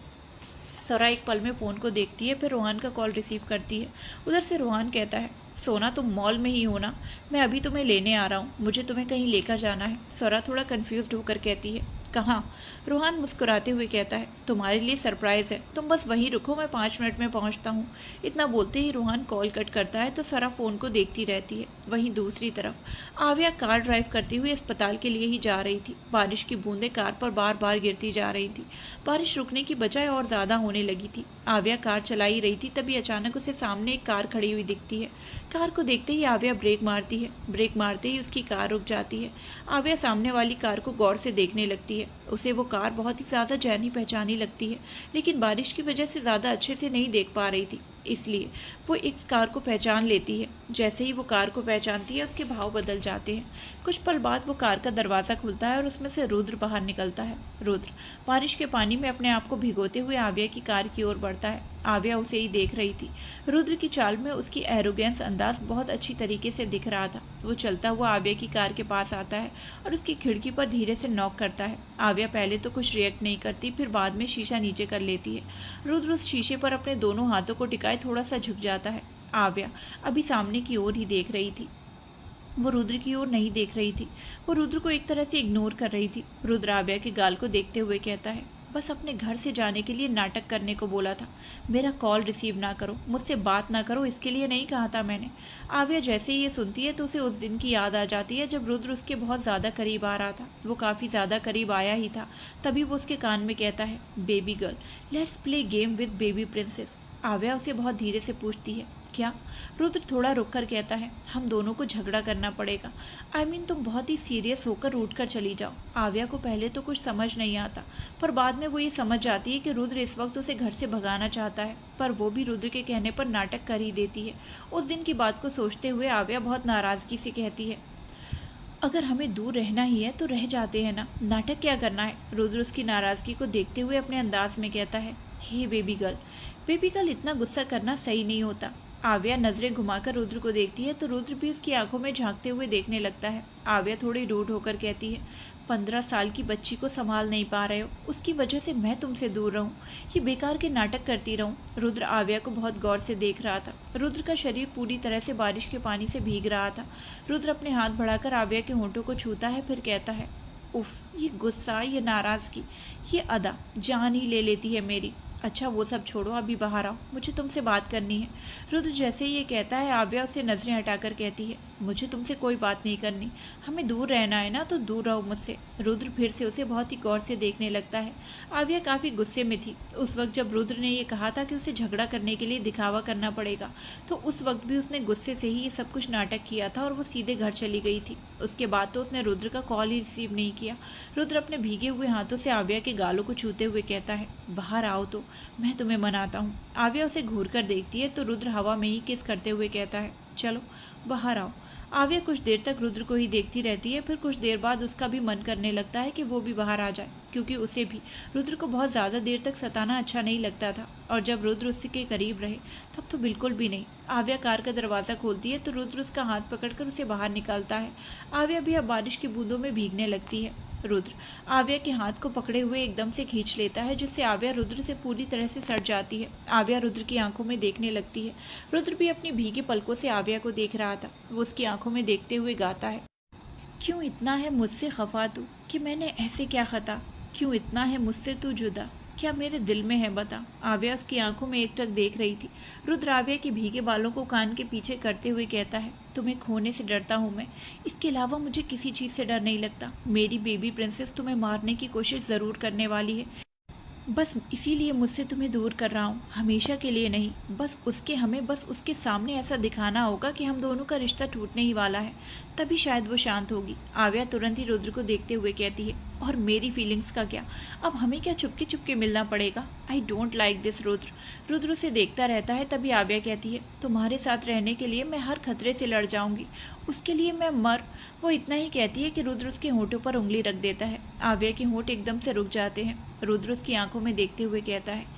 [SPEAKER 1] सौरा एक पल में फ़ोन को देखती है, फिर रोहान का कॉल रिसीव करती है। उधर से रोहान कहता है, सोना तुम मॉल में ही हो ना? मैं अभी तुम्हें लेने आ रहा हूँ, मुझे तुम्हें कहीं लेकर जाना है। सौरा थोड़ा कंफ्यूज्ड होकर कहती है, कहाँ? रोहान मुस्कुराते हुए कहता है, तुम्हारे लिए सरप्राइज़ है, तुम बस वहीं रुको, मैं 5 मिनट में पहुँचता हूँ। इतना बोलते ही रोहान कॉल कट करता है तो सौरा फ़ोन को देखती रहती है। वहीं दूसरी तरफ आव्या कार ड्राइव करती हुई अस्पताल के लिए ही जा रही थी। बारिश की बूंदें कार पर बार बार गिरती जा रही थी। बारिश रुकने की बजाय और ज़्यादा होने लगी थी। आव्या कार चला ही रही थी, तभी अचानक उसे सामने एक कार खड़ी हुई दिखती है। कार को देखते ही आव्या ब्रेक मारती है। ब्रेक मारते ही उसकी कार रुक जाती है। आव्या सामने वाली कार को गौर से देखने लगती है। उसे वो कार बहुत ही ज़्यादा जानी पहचानी लगती है, लेकिन बारिश की वजह से ज़्यादा अच्छे से नहीं देख पा रही थी, इसलिए वो इस कार को पहचान लेती है। जैसे ही वो कार को पहचानती है उसके भाव बदल जाते हैं। कुछ पल बाद वो कार का दरवाज़ा खुलता है और उसमें से रुद्र बाहर निकलता है। रुद्र बारिश के पानी में अपने आप को भिगोते हुए आव्या की कार की ओर बढ़ता है। आव्या उसे ही देख रही थी। रुद्र की चाल में उसकी एरोगेंस अंदाज बहुत अच्छी तरीके से दिख रहा था। वो चलता हुआ आव्या की कार के पास आता है और उसकी खिड़की पर धीरे से नॉक करता है। आव्या पहले तो कुछ रिएक्ट नहीं करती, फिर बाद में शीशा नीचे कर लेती है। रुद्र उस शीशे पर अपने दोनों हाथों को टिकाए थोड़ा सा झुक जाता है। आव्या अभी सामने की ओर ही देख रही थी, वो रुद्र की ओर नहीं देख रही थी। वो रुद्र को एक तरह से इग्नोर कर रही थी। रुद्र आव्या के गाल को देखते हुए कहता है, बस अपने घर से जाने के लिए नाटक करने को बोला था। मेरा कॉल रिसीव ना करो, मुझसे बात ना करो, इसके लिए नहीं कहा था मैंने। आव्या जैसे ही ये सुनती है तो उसे उस दिन की याद आ जाती है जब रुद्र उसके बहुत ज़्यादा करीब आ रहा था। वो काफ़ी ज़्यादा करीब आया ही था, तभी वो उसके कान में कहता है, baby girl, let's play game with baby princess. आव्या उसे बहुत धीरे से पूछती है, क्या? रुद्र थोड़ा रुक कर कहता है, हम दोनों को झगड़ा करना पड़ेगा। तुम बहुत ही सीरियस होकर रूठ कर चली जाओ। आव्या को पहले तो कुछ समझ नहीं आता, पर बाद में वो ये समझ जाती है कि रुद्र इस वक्त उसे घर से भगाना चाहता है, पर वो भी रुद्र के कहने पर नाटक कर ही देती है। उस दिन की बात को सोचते हुए आव्या बहुत नाराज़गी से कहती है, अगर हमें दूर रहना ही है तो रह जाते हैं ना, नाटक क्या करना है। रुद्र उसकी नाराज़गी को देखते हुए अपने अंदाज में कहता है, हे बेबी गर्ल, इतना गुस्सा करना सही नहीं होता। आव्या नजरें घुमाकर रुद्र को देखती है तो रुद्र भी उसकी आंखों में झांकते हुए देखने लगता है। आव्या थोड़ी रूड होकर कहती है, 15 साल की बच्ची को संभाल नहीं पा रहे हो, उसकी वजह से मैं तुमसे दूर रहूं, ये बेकार के नाटक करती रहूं। रुद्र आव्या को बहुत गौर से देख रहा था। रुद्र का शरीर पूरी तरह से बारिश के पानी से भीग रहा था। रुद्र अपने हाथ बढ़ाकर आव्या के होंठों को छूता है, फिर कहता है, उफ, ये गुस्सा, ये नाराज़गी, ये अदा जान ही ले लेती है मेरी। अच्छा वो सब छोड़ो, अभी बाहर आओ, मुझे तुमसे बात करनी है। रुद्र जैसे ही ये कहता है आव्या उसे नजरें हटाकर कहती है, मुझे तुमसे कोई बात नहीं करनी, हमें दूर रहना है ना तो दूर रहो मुझसे। रुद्र फिर से उसे बहुत ही गौर से देखने लगता है। आव्या काफ़ी गुस्से में थी। उस वक्त जब रुद्र ने ये कहा था कि उसे झगड़ा करने के लिए दिखावा करना पड़ेगा, तो उस वक्त भी उसने गुस्से से ही ये सब कुछ नाटक किया था और वो सीधे घर चली गई थी। उसके बाद तो उसने रुद्र का कॉल ही रिसीव नहीं किया। रुद्र अपने भीगे हुए हाथों से आव्या के गालों को छूते हुए कहता है, बाहर आओ तो मैं तुम्हें मनाता हूँ। आव्या उसे घूर कर देखती है तो रुद्र हवा में ही किस करते हुए कहता है, चलो बाहर आओ। आव्या कुछ देर तक रुद्र को ही देखती रहती है, फिर कुछ देर बाद उसका भी मन करने लगता है कि वो भी बाहर आ जाए, क्योंकि उसे भी रुद्र को बहुत ज़्यादा देर तक सताना अच्छा नहीं लगता था, और जब रुद्र उसके करीब रहे तब तो बिल्कुल भी नहीं। आव्या कार का दरवाज़ा खोलती है तो रुद्र उसका हाथ पकड़कर उसे बाहर निकालता है। आव्या भी अब बारिश की बूंदों में भीगने लगती है। रुद्र आव्या के हाथ को पकड़े हुए एकदम से खींच लेता है, जिससे आव्या रुद्र से पूरी तरह से सट जाती है। आव्या रुद्र की आंखों में देखने लगती है। रुद्र भी अपनी भीगी पलकों से आव्या को देख रहा था। वो उसकी आंखों में देखते हुए गाता है, क्यों इतना है मुझसे खफा तू, कि मैंने ऐसे क्या खता, क्यों इतना है मुझसे तू जुदा, क्या मेरे दिल में है बता। आव्या उसकी आंखों में एकटक देख रही थी। रुद्र आव्या के भीगे बालों को कान के पीछे करते हुए कहता है, तुम्हें खोने से डरता हूँ मैं, इसके अलावा मुझे किसी चीज़ से डर नहीं लगता। मेरी बेबी प्रिंसेस तुम्हें मारने की कोशिश ज़रूर करने वाली है, बस इसीलिए मुझसे तुम्हें दूर कर रहा हूँ, हमेशा के लिए नहीं। हमें बस उसके सामने ऐसा दिखाना होगा कि हम दोनों का रिश्ता टूटने ही वाला है, तभी शायद वो शांत होगी। आव्या तुरंत ही रुद्र को देखते हुए कहती है, और मेरी फीलिंग्स का क्या, अब हमें क्या चुपके चुपके मिलना पड़ेगा। I don't like this Rudra. Rudra उसे देखता रहता है, तभी आव्या कहती है, तुम्हारे साथ रहने के लिए मैं हर खतरे से लड़ जाऊंगी, उसके लिए मैं मर। वो इतना ही कहती है कि रुद्र उसके होंठों पर उंगली रख देता है। आव्या के होंठ एकदम से रुक जाते हैं। रुद्र उसकी आंखों में देखते हुए कहता है,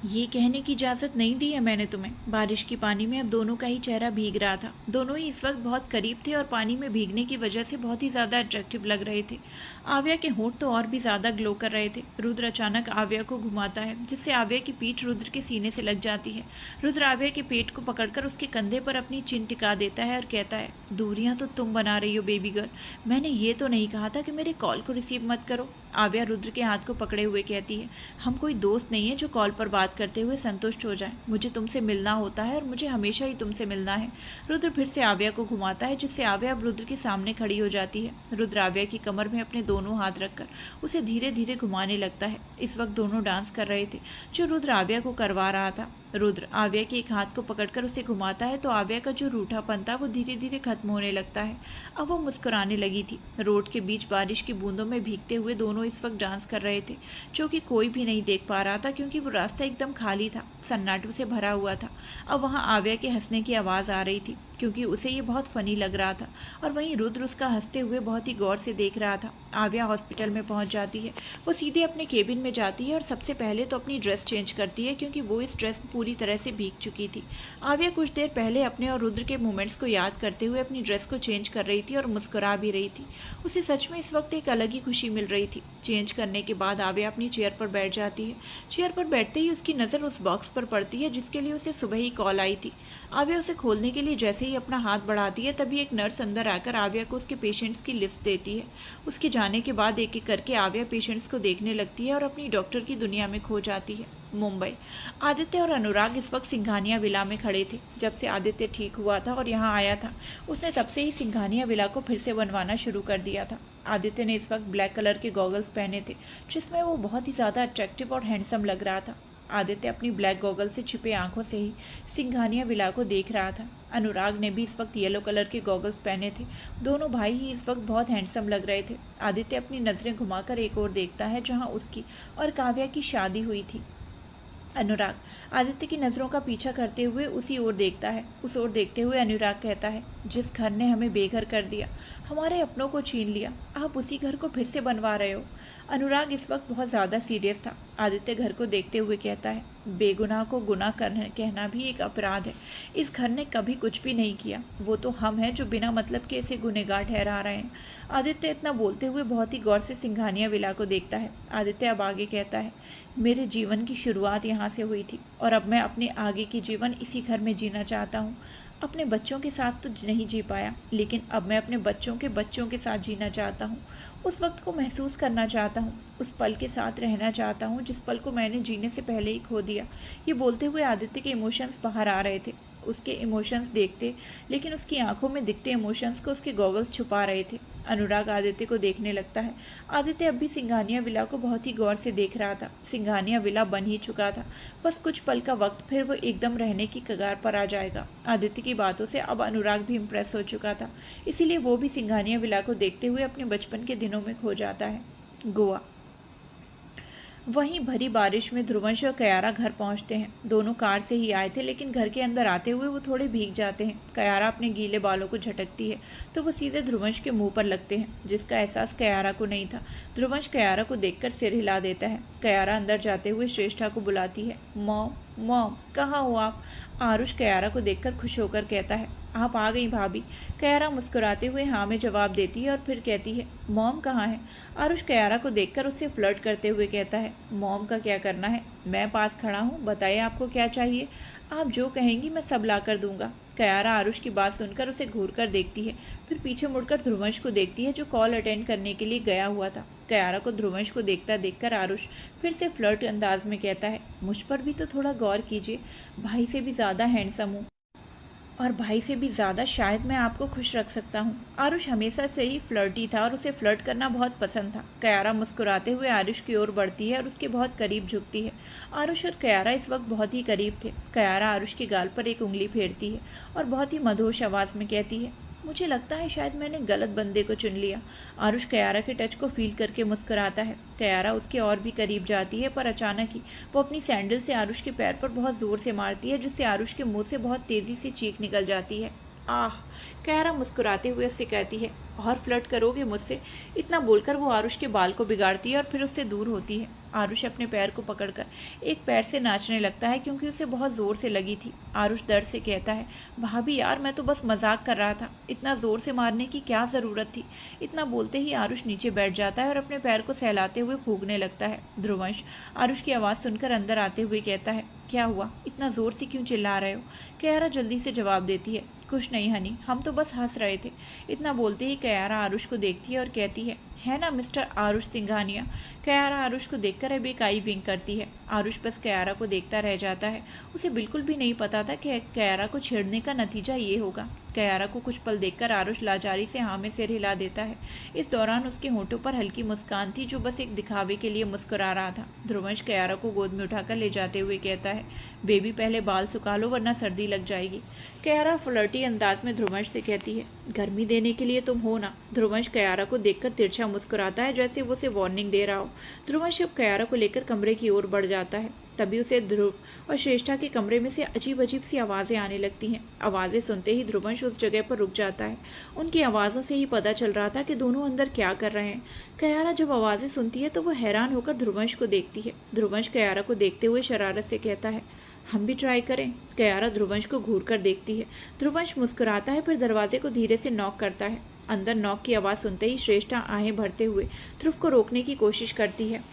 [SPEAKER 1] ये कहने की इजाज़त नहीं दी है मैंने तुम्हें। बारिश की पानी में अब दोनों का ही चेहरा भीग रहा था। दोनों ही इस वक्त बहुत करीब थे और पानी में भीगने की वजह से बहुत ही ज़्यादा अट्रैक्टिव लग रहे थे। आव्या के होंठ तो और भी ज़्यादा ग्लो कर रहे थे। रुद्र अचानक आव्या को घुमाता है, जिससे आव्या की पीठ रुद्र के सीने से लग जाती है। रुद्र आव्या के पेट को पकड़कर उसके कंधे पर अपनी चिन टिका देता है और कहता है, दूरियां तो तुम बना रही हो बेबी गर्ल, मैंने ये तो नहीं कहा था कि मेरे कॉल को रिसीव मत करो। आव्या रुद्र के हाथ को पकड़े हुए कहती है, हम कोई दोस्त नहीं है जो कॉल पर बात करते हुए संतुष्ट हो जाए। मुझे तुमसे मिलना होता है और मुझे हमेशा ही तुमसे मिलना है। रुद्र फिर से आव्या को घुमाता है, जिससे आव्या अब रुद्र के सामने खड़ी हो जाती है। रुद्र आव्या की कमर में अपने दोनों हाथ रखकर उसे धीरे धीरे घुमाने लगता है। इस वक्त दोनों डांस कर रहे थे, जो रुद्र आव्या को करवा रहा था। रुद्र आव्या के एक हाथ को पकड़कर उसे घुमाता है तो आव्या का जो रूठापन था वो धीरे धीरे खत्म होने लगता है। अब वो मुस्कुराने लगी थी। रोड के बीच बारिश की बूंदों में भीगते हुए दोनों इस वक्त डांस कर रहे थे, जो कि कोई भी नहीं देख पा रहा था, क्योंकि वो रास्ता एकदम खाली था, सन्नाटों से भरा हुआ था। अब वहाँ आव्या के हंसने की आवाज़ आ रही थी, क्योंकि उसे ये बहुत फनी लग रहा था, और वहीं रुद्र उसका हंसते हुए बहुत ही गौर से देख रहा था। आव्या हॉस्पिटल में पहुंच जाती है। वो सीधे अपने केबिन में जाती है और सबसे पहले तो अपनी ड्रेस चेंज करती है, क्योंकि वो इस ड्रेस पूरी तरह से भीग चुकी थी। आव्या कुछ देर पहले अपने और रुद्र के मोमेंट्स को याद करते हुए अपनी ड्रेस को चेंज कर रही थी और मुस्कुरा भी रही थी। उसे सच में इस वक्त एक अलग ही खुशी मिल रही थी। चेंज करने के बाद आव्या अपनी चेयर पर बैठ जाती है। चेयर पर बैठते ही उसकी उसकी नज़र उस बॉक्स पर पड़ती है जिसके लिए उसे सुबह ही कॉल आई थी। आव्या उसे खोलने के लिए जैसे ही अपना हाथ बढ़ाती है तभी एक नर्स अंदर आकर आव्या को उसके पेशेंट्स की लिस्ट देती है। उसके जाने के बाद एक एक करके आव्या पेशेंट्स को देखने लगती है और अपनी डॉक्टर की दुनिया में खो जाती है। मुंबई। आदित्य और अनुराग इस वक्त सिंघानिया विला में खड़े थे। जब से आदित्य ठीक हुआ था और यहाँ आया था उसने तब से ही सिंघानिया विला को फिर से बनवाना शुरू कर दिया था। आदित्य ने इस वक्त ब्लैक कलर के गॉगल्स पहने थे जिसमें वो बहुत ही ज़्यादा अट्रैक्टिव और हैंडसम लग रहा था। आदित्य अपनी ब्लैक गॉगल से छिपे आंखों से ही सिंघानिया विला को देख रहा था। अनुराग ने भी इस वक्त येलो कलर के गॉगल्स पहने थे। दोनों भाई ही इस वक्त बहुत हैंडसम लग रहे थे। आदित्य अपनी नज़रें घुमाकर एक और देखता है जहाँ उसकी और काव्या की शादी हुई थी। अनुराग आदित्य की नज़रों का पीछा करते हुए उसी ओर देखता है। उस ओर देखते हुए अनुराग कहता है, जिस घर ने हमें बेघर कर दिया, हमारे अपनों को छीन लिया, आप उसी घर को फिर से बनवा रहे हो। अनुराग इस वक्त बहुत ज़्यादा सीरियस था। आदित्य घर को देखते हुए कहता है, बेगुनाह को गुनाह कहना भी एक अपराध है। इस घर ने कभी कुछ भी नहीं किया, वो तो हम हैं जो बिना मतलब के इसे गुनहगार ठहरा रहे हैं। आदित्य इतना बोलते हुए बहुत ही गौर से सिंघानिया विला को देखता है। आदित्य अब आगे कहता है, मेरे जीवन की शुरुआत यहाँ से हुई थी और अब मैं अपने आगे की जीवन इसी घर में जीना चाहता हूँ। अपने बच्चों के साथ तो नहीं जी पाया, लेकिन अब मैं अपने बच्चों के साथ जीना चाहता हूँ। उस वक्त को महसूस करना चाहता हूँ, उस पल के साथ रहना चाहता हूँ जिस पल को मैंने जीने से पहले ही खो दिया। ये बोलते हुए आदित्य के इमोशंस बाहर आ रहे थे। उसके इमोशंस देखते, लेकिन उसकी आंखों में दिखते इमोशंस को उसके गॉगल्स छुपा रहे थे। अनुराग आदित्य को देखने लगता है। आदित्य अब भी सिंघानिया विला को बहुत ही गौर से देख रहा था। सिंघानिया विला बन ही चुका था, बस कुछ पल का वक्त, फिर वो एकदम रहने की कगार पर आ जाएगा। आदित्य की बातों से अब अनुराग भी इम्प्रेस हो चुका था, इसीलिए वो भी सिंघानिया विला को देखते हुए अपने बचपन के दिनों में खो जाता है। गोवा। वहीं भरी बारिश में ध्रुवंश और कयारा घर पहुंचते हैं। दोनों कार से ही आए थे, लेकिन घर के अंदर आते हुए वो थोड़े भीग जाते हैं। कयारा अपने गीले बालों को झटकती है तो वो सीधे ध्रुवंश के मुंह पर लगते हैं, जिसका एहसास कयारा को नहीं था। ध्रुवंश कयारा को देखकर सिर हिला देता है। कयारा अंदर जाते हुए श्रेष्ठा को बुलाती है। मॉम, मॉम, कहाँ हो आप? आरुष कयारा को देखकर खुश होकर कहता है, आप आ गई भाभी। कयारा मुस्कुराते हुए हाँ में जवाब देती है और फिर कहती है, मॉम कहाँ है? आरुष कयारा को देखकर उससे फ्लर्ट करते हुए कहता है, मॉम का क्या करना है, मैं पास खड़ा हूँ, बताइए आपको क्या चाहिए। आप जो कहेंगी मैं सब ला कर दूंगा। कयारा आरुष की बात सुनकर उसे घूर कर देखती है, फिर पीछे मुड़कर ध्रुवंश को देखती है जो कॉल अटेंड करने के लिए गया हुआ था। कयारा को ध्रुवंश को देखता देखकर आरुष फिर से फ्लर्ट अंदाज में कहता है, मुझ पर भी तो थोड़ा गौर कीजिए, भाई से भी ज़्यादा हैंडसम हूँ और भाई से भी ज़्यादा शायद मैं आपको खुश रख सकता हूँ। आरुष हमेशा से ही फ्लर्टी था और उसे फ्लर्ट करना बहुत पसंद था। कयारा मुस्कुराते हुए आरुष की ओर बढ़ती है और उसके बहुत करीब झुकती है। आरुष और कयारा इस वक्त बहुत ही करीब थे। कयारा आरुष के गाल पर एक उंगली फेरती है और बहुत ही मधुर आवाज़ में कहती है, मुझे लगता है शायद मैंने गलत बंदे को चुन लिया। आरुष कयारा के टच को फील करके मुस्कुराता है। कयारा उसके और भी करीब जाती है, पर अचानक ही वो अपनी सैंडल से आरुष के पैर पर बहुत ज़ोर से मारती है, जिससे आरुष के मुंह से बहुत तेज़ी से चीख निकल जाती है। आह! कयारा मुस्कुराते हुए उससे कहती है, और फ्लर्ट करोगे मुझसे? इतना बोलकर वो आरुष के बाल को बिगाड़ती है और फिर उससे दूर होती है। आरुष अपने पैर को पकड़कर एक पैर से नाचने लगता है क्योंकि उसे बहुत ज़ोर से लगी थी। आरुष दर्द से कहता है, भाभी यार मैं तो बस मजाक कर रहा था, इतना ज़ोर से मारने की क्या ज़रूरत थी। इतना बोलते ही आरुष नीचे बैठ जाता है और अपने पैर को सहलाते हुए फूंकने लगता है। ध्रुवंश आरुष की आवाज़ सुनकर अंदर आते हुए कहता है, क्या हुआ, इतना ज़ोर से क्यों चिल्ला रहे हो? कयारा जल्दी से जवाब देती है, कुछ नहीं हनी, हम तो बस हंस रहे थे। इतना बोलते ही कयारा आरुष को देखती है और कहती है ना मिस्टर आरुष सिंघानिया? कयारा आरुष को देखकर अब एक आई विंक करती है। आरुष बस कयारा को देखता रह जाता है। उसे बिल्कुल भी नहीं पता था कि कयारा को छेड़ने का नतीजा ये होगा। कयारा को कुछ पल देखकर आरुष लाचारी से हाँ में सिर हिला देता है। इस दौरान उसके होंठों पर हल्की मुस्कान थी जो बस एक दिखावे के लिए मुस्कुरा रहा था। ध्रुवंश कयारा को गोद में उठाकर ले जाते हुए कहता है, बेबी पहले बाल सुखा लो वरना सर्दी लग जाएगी। कयारा फ्लर्टी अंदाज में ध्रुवंश से कहती है, गर्मी देने के लिए तुम हो ना। ध्रुवंश कयारा को देखकर तिरछा मुस्कुराता है जैसे वो उसे वार्निंग दे रहा हो। ध्रुवंश अब कयारा को लेकर कमरे की ओर बढ़ जाता है। तभी उसे ध्रुव और श्रेष्ठा के कमरे में से अजीब अजीब सी आवाज़ें आने लगती हैं। आवाज़ें सुनते ही ध्रुवंश उस जगह पर रुक जाता है। उनकी आवाज़ों से ही पता चल रहा था कि दोनों अंदर क्या कर रहे हैं। कयारा जब आवाज़ें सुनती है तो वो हैरान होकर ध्रुवंश को देखती है। ध्रुवंश कयारा को देखते हुए शरारत से कहता है, हम भी ट्राई करें? कयारा ध्रुवंश को घूर कर देखती है। ध्रुवंश मुस्कुराता है, फिर दरवाजे को धीरे से नॉक करता है। अंदर नॉक की आवाज़ सुनते ही श्रेष्ठा आहें भरते हुए ध्रुव को रोकने की कोशिश करती है।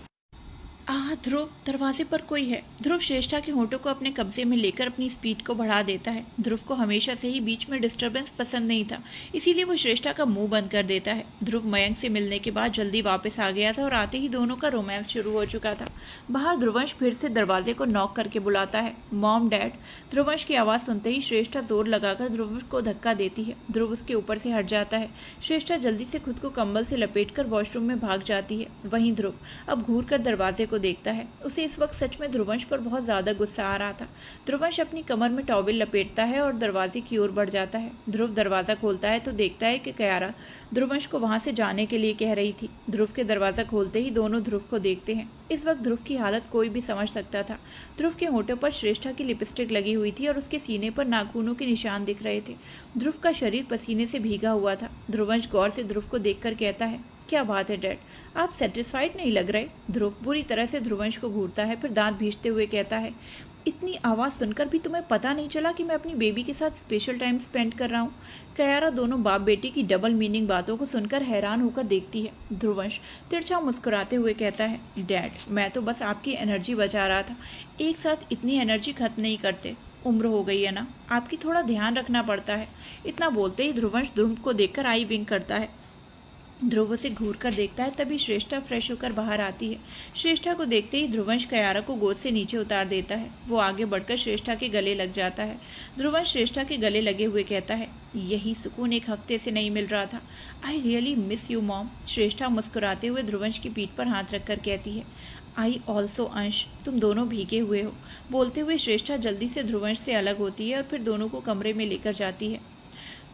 [SPEAKER 1] ध्रुव, दरवाजे पर कोई है। ध्रुव श्रेष्ठा के होठों को अपने कब्जे में लेकर अपनी स्पीड को बढ़ा देता है। ध्रुव को हमेशा से ही बीच में डिस्टरबेंस पसंद नहीं था, इसीलिए वो श्रेष्ठा का मुंह बंद कर देता है। ध्रुव मयंक से मिलने के बाद जल्दी वापस आ गया था और आते ही दोनों का रोमांस शुरू हो चुका था। बाहर ध्रुवंश फिर से दरवाजे को नॉक करके बुलाता है, मॉम, डैड। ध्रुवंश की आवाज़ सुनते ही श्रेष्ठा जोर लगाकर ध्रुवंश को धक्का देती है। ध्रुव उसके ऊपर से हट जाता है। श्रेष्ठा जल्दी से खुद को कंबल से लपेटकर वॉशरूम में भाग जाती है। वहीं ध्रुव अब घूर कर दरवाजे को देखता है। उसे इस वक्त सच में ध्रुवंश पर बहुत ज्यादा गुस्सा आ रहा था। ध्रुवंश अपनी कमर में टॉवेल लपेटता है और दरवाजे की ओर बढ़ जाता है। ध्रुव दरवाजा खोलता है तो देखता है कि कयारा ध्रुवंश को वहां से जाने के लिए कह रही थी। ध्रुव के दरवाजा खोलते ही दोनों ध्रुव को देखते हैं। इस वक्त ध्रुव की हालत कोई भी समझ सकता था। ध्रुव के होठों पर श्रेष्ठा की लिपस्टिक लगी हुई थी और उसके सीने पर नाखूनों के निशान दिख रहे थे। ध्रुव का शरीर पसीने से भीगा हुआ था। ध्रुवंश गौर से ध्रुव को देखकर कहता है, क्या बात है डैड, आप सेटिस्फाइड नहीं लग रहे। ध्रुव बुरी तरह से ध्रुवंश को घूरता है, फिर दांत भींचते हुए कहता है, इतनी आवाज़ सुनकर भी तुम्हें पता नहीं चला कि मैं अपनी बेबी के साथ स्पेशल टाइम स्पेंड कर रहा हूँ। कयारा दोनों बाप बेटी की डबल मीनिंग बातों को सुनकर हैरान होकर देखती है। ध्रुवंश तिरछा मुस्कुराते हुए कहता है, डैड, मैं तो बस आपकी एनर्जी बचा रहा था। एक साथ इतनी एनर्जी खत्म नहीं करते, उम्र हो गई है ना, आपकी थोड़ा ध्यान रखना पड़ता है। इतना बोलते ही ध्रुवंश ध्रुव को देखकर आई विंक करता है। ध्रुव उसे घूर कर देखता है, तभी श्रेष्ठा फ्रेश होकर बाहर आती है। श्रेष्ठा को देखते ही ध्रुवंश कयारा को गोद से नीचे उतार देता है। वो आगे बढ़कर श्रेष्ठा के गले लग जाता है। ध्रुवंश श्रेष्ठा के गले लगे हुए कहता है, यही सुकून एक हफ्ते से नहीं मिल रहा था। I really miss you mom. Shreshtha मुस्कुराते हुए ध्रुवंश की पीठ पर हाथ रखकर कहती है, आई ऑल्सो अंश, तुम दोनों भीगे हुए हो। बोलते हुए श्रेष्ठा जल्दी से ध्रुवंश से अलग होती है और फिर दोनों को कमरे में लेकर जाती है।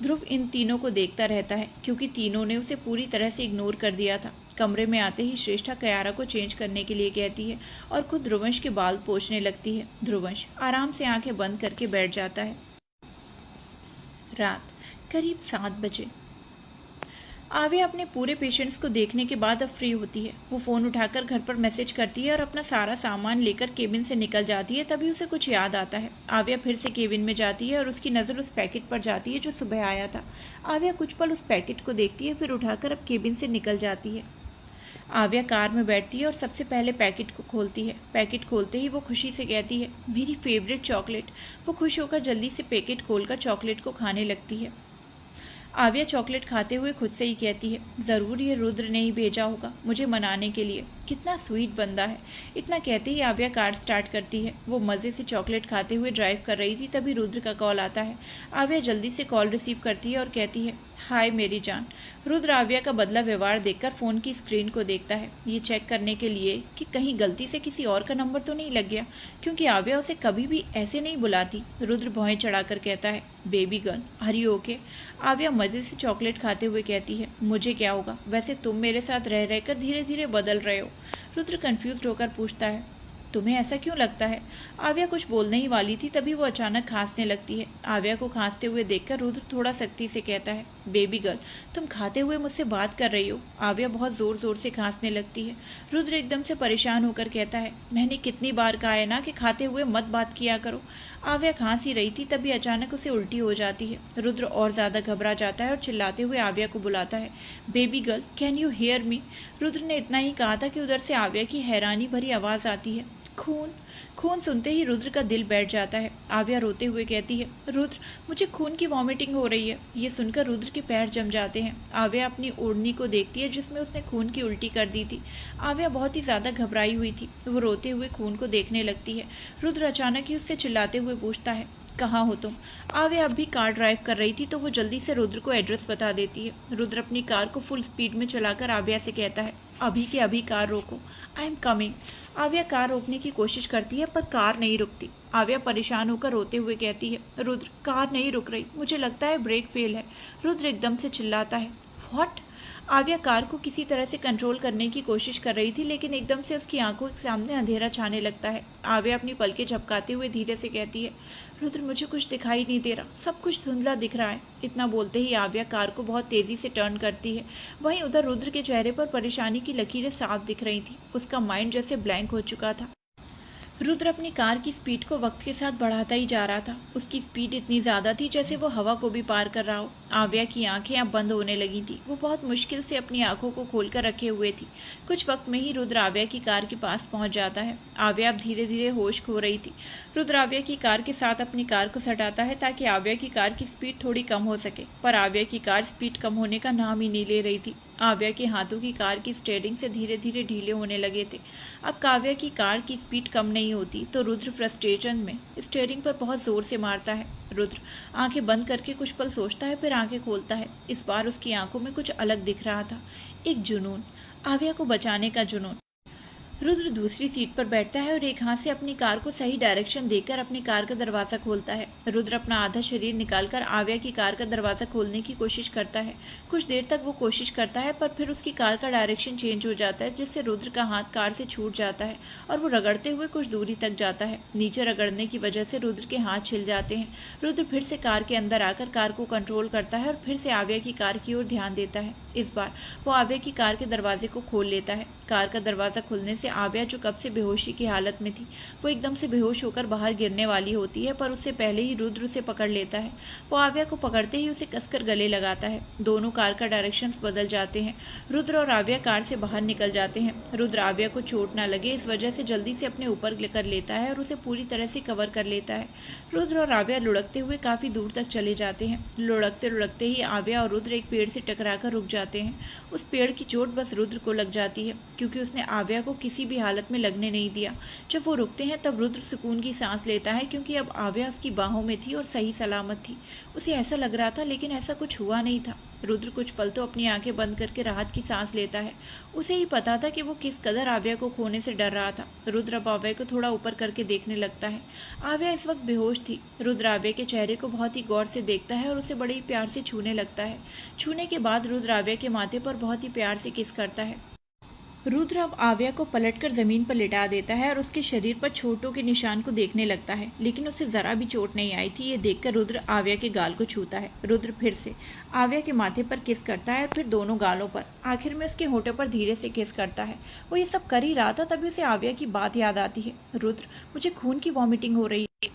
[SPEAKER 1] ध्रुव इन तीनों को देखता रहता है क्योंकि तीनों ने उसे पूरी तरह से इग्नोर कर दिया था। कमरे में आते ही श्रेष्ठा कयारा को चेंज करने के लिए कहती है और खुद ध्रुवंश के बाल पोंछने लगती है। ध्रुवंश आराम से आंखें बंद करके बैठ जाता है। रात करीब 7 बजे। आव्या अपने पूरे पेशेंट्स को देखने के बाद अब फ्री होती है। वो फ़ोन उठाकर घर पर मैसेज करती है और अपना सारा सामान लेकर केबिन से निकल जाती है। तभी उसे कुछ याद आता है। आव्या फिर से केबिन में जाती है और उसकी नज़र उस पैकेट पर जाती है जो सुबह आया था। आव्या कुछ पल उस पैकेट को देखती है, फिर उठाकर अब केबिन से निकल जाती है। आव्या कार में बैठती है और सबसे पहले पैकेट को खोलती है। पैकेट खोलते ही वो खुशी से कहती है, मेरी फेवरेट चॉकलेट। वो खुश होकर जल्दी से पैकेट खोलकर चॉकलेट को खाने लगती है। आव्या चॉकलेट खाते हुए खुद से ही कहती है, ज़रूर ये रुद्र ने ही भेजा होगा मुझे मनाने के लिए। कितना स्वीट बंदा है। इतना कहते ही आव्या कार स्टार्ट करती है। वो मज़े से चॉकलेट खाते हुए ड्राइव कर रही थी, तभी रुद्र का कॉल आता है। आव्या जल्दी से कॉल रिसीव करती है और कहती है, हाय मेरी जान। रुद्र आव्या का बदला व्यवहार देखकर फ़ोन की स्क्रीन को देखता है, ये चेक करने के लिए कि कहीं गलती से किसी और का नंबर तो नहीं लग गया, क्योंकि आव्या उसे कभी भी ऐसे नहीं बुलाती। रुद्र भौहें चढ़ाकर कहता है, baby girl are you okay. Aavya मज़े से चॉकलेट खाते हुए कहती है, मुझे क्या होगा, वैसे तुम मेरे साथ रह रहकर धीरे धीरे बदल रहे हो। रुद्र कंफ्यूज होकर पूछता है, तुम्हें ऐसा क्यों लगता है। आव्या कुछ बोलने ही वाली थी, तभी वो अचानक खांसने लगती है। आव्या को खांसते हुए देखकर रुद्र थोड़ा सख्ती से कहता है, बेबी गर्ल तुम खाते हुए मुझसे बात कर रही हो। आव्या बहुत ज़ोर ज़ोर से खांसने लगती है। रुद्र एकदम से परेशान होकर कहता है, मैंने कितनी बार कहा है ना कि खाते हुए मत बात किया करो। आव्या खांस ही रही थी, तभी अचानक उसे उल्टी हो जाती है। रुद्र और ज़्यादा घबरा जाता है और चिल्लाते हुए आव्या को बुलाता है, baby girl can you hear me. Rudra ने इतना ही कहा था कि उधर से आव्या की हैरानी भरी आवाज़ आती है, खून। खून सुनते ही रुद्र का दिल बैठ जाता है। आव्या रोते हुए कहती है, रुद्र मुझे खून की वॉमिटिंग हो रही है। ये सुनकर रुद्र के पैर जम जाते हैं। आव्या अपनी ओढ़नी को देखती है जिसमें उसने खून की उल्टी कर दी थी। आव्या बहुत ही ज़्यादा घबराई हुई थी। वो रोते हुए खून को देखने लगती है। रुद्र अचानक ही उससे चिल्लाते हुए पूछता है, कहाँ हो तुम। आव्या अब भी कार ड्राइव कर रही थी, तो वो जल्दी से रुद्र को एड्रेस बता देती है। रुद्र अपनी कार को फुल स्पीड में चलाकर आव्या से कहता है, अभी के अभी कार रोको, आई एम कमिंग। आव्या कार रोकने की कोशिश करती है पर कार नहीं रुकती। आव्या परेशान होकर रोते हुए कहती है, रुद्र कार नहीं रुक रही, मुझे लगता है ब्रेक फेल है। रुद्र एकदम से चिल्लाता है, व्हाट। आव्या कार को किसी तरह से कंट्रोल करने की कोशिश कर रही थी, लेकिन एकदम से उसकी आंखों के सामने अंधेरा छाने लगता है। आव्या अपनी पलकें झपकाते हुए धीरे से कहती है, रुद्र मुझे कुछ दिखाई नहीं दे रहा, सब कुछ धुंधला दिख रहा है। इतना बोलते ही आव्या कार को बहुत तेज़ी से टर्न करती है। वहीं उधर रुद्र के चेहरे पर परेशानी की लकीरें साफ दिख रही थी। उसका माइंड जैसे ब्लैंक हो चुका था। रुद्र अपनी कार की स्पीड को वक्त के साथ बढ़ाता ही जा रहा था। उसकी स्पीड इतनी ज्यादा थी जैसे वो हवा को भी पार कर रहा हो। आव्या की आंखें अब बंद होने लगी थी। वो बहुत मुश्किल से अपनी आंखों को खोलकर रखे हुए थी। कुछ वक्त में ही रुद्र आव्या की कार के पास पहुंच जाता है। आव्या अब धीरे धीरे होश खो रही थी। रुद्र आव्या की कार के साथ अपनी कार को सटाता है ताकि आव्या की कार की स्पीड थोड़ी कम हो सके, पर आव्या की कार स्पीड कम होने का नाम ही नहीं ले रही थी। आव्या के हाथों की कार की स्टीयरिंग से धीरे धीरे ढीले होने लगे थे। अब काव्या की कार की स्पीड कम नहीं होती तो रुद्र फ्रस्ट्रेशन में स्टीयरिंग पर बहुत जोर से मारता है। रुद्र आंखें बंद करके कुछ पल सोचता है, फिर आंखें खोलता है। इस बार उसकी आंखों में कुछ अलग दिख रहा था, एक जुनून, आव्या को बचाने का जुनून। रुद्र दूसरी सीट पर बैठता है और एक हाथ से अपनी कार को सही डायरेक्शन देकर अपनी कार का दरवाजा खोलता है। रुद्र अपना आधा शरीर निकालकर आव्या की कार का दरवाजा खोलने की कोशिश करता है। कुछ देर तक वो कोशिश करता है, पर फिर उसकी कार का डायरेक्शन चेंज हो जाता है, जिससे रुद्र का हाथ कार से छूट जाता है और वो रगड़ते हुए कुछ दूरी तक जाता है। नीचे रगड़ने की वजह से रुद्र के हाथ छिल जाते हैं। रुद्र फिर से कार के अंदर आकर कार को कंट्रोल करता है और फिर से आव्या की कार की ओर ध्यान देता है। इस बार वो आव्या की कार के दरवाजे को खोल लेता है। कार का दरवाजा खुलने से आव्या, जो कब से बेहोशी की हालत में थी, वो एकदम से बेहोश होकर बाहर गिरने वाली होती है, पर उससे पहले ही रुद्र उसे पकड़ लेता है। वो आव्या को पकड़ते ही उसे कसकर गले लगाता है। दोनों कार का डायरेक्शंस बदल जाते हैं। रुद्र और आव्या कार से बाहर निकल जाते हैं। रुद्र आव्या को चोट न लगे इस वजह से जल्दी से अपने ऊपर कर लेता है और उसे पूरी तरह से कवर कर लेता है। रुद्र और आव्या लुढ़कते हुए काफी दूर तक चले जाते हैं। लुढ़कते लुढ़कते ही आव्या और रुद्र एक पेड़ से टकराकर रुक जाते हैं। उस पेड़ की चोट बस रुद्र को लग जाती है, क्योंकि उसने आव्या को किसी भी हालत में लगने नहीं दिया। जब वो रुकते हैं तब रुद्र सुकून की सांस लेता है, क्योंकि अब आव्या उसकी बाहों में थी और सही सलामत थी। उसे ऐसा लग रहा था, लेकिन ऐसा कुछ हुआ नहीं था। रुद्र कुछ पल तो अपनी आंखें बंद करके राहत की सांस लेता है। उसे ही पता था कि वो किस कदर आव्या को खोने से डर रहा था। रुद्र अब आव्या को थोड़ा ऊपर करके देखने लगता है। आव्या इस वक्त बेहोश थी। रुद्र आव्या के चेहरे को बहुत ही गौर से देखता है और उसे बड़े ही प्यार से छूने लगता है। छूने के बाद रुद्र आव्या के माथे पर बहुत ही प्यार से किस करता है। रुद्र अब आव्या को पलटकर जमीन पर लिटा देता है और उसके शरीर पर चोटों के निशान को देखने लगता है, लेकिन उसे जरा भी चोट नहीं आई थी। ये देखकर रुद्र आव्या के गाल को छूता है। रुद्र फिर से आव्या के माथे पर किस करता है, फिर दोनों गालों पर, आखिर में उसके होठों पर धीरे से किस करता है। वो ये सब कर ही रहा था, तभी उसे आव्या की बात याद आती है। रुद्र, मुझे खून की वॉमिटिंग हो रही है।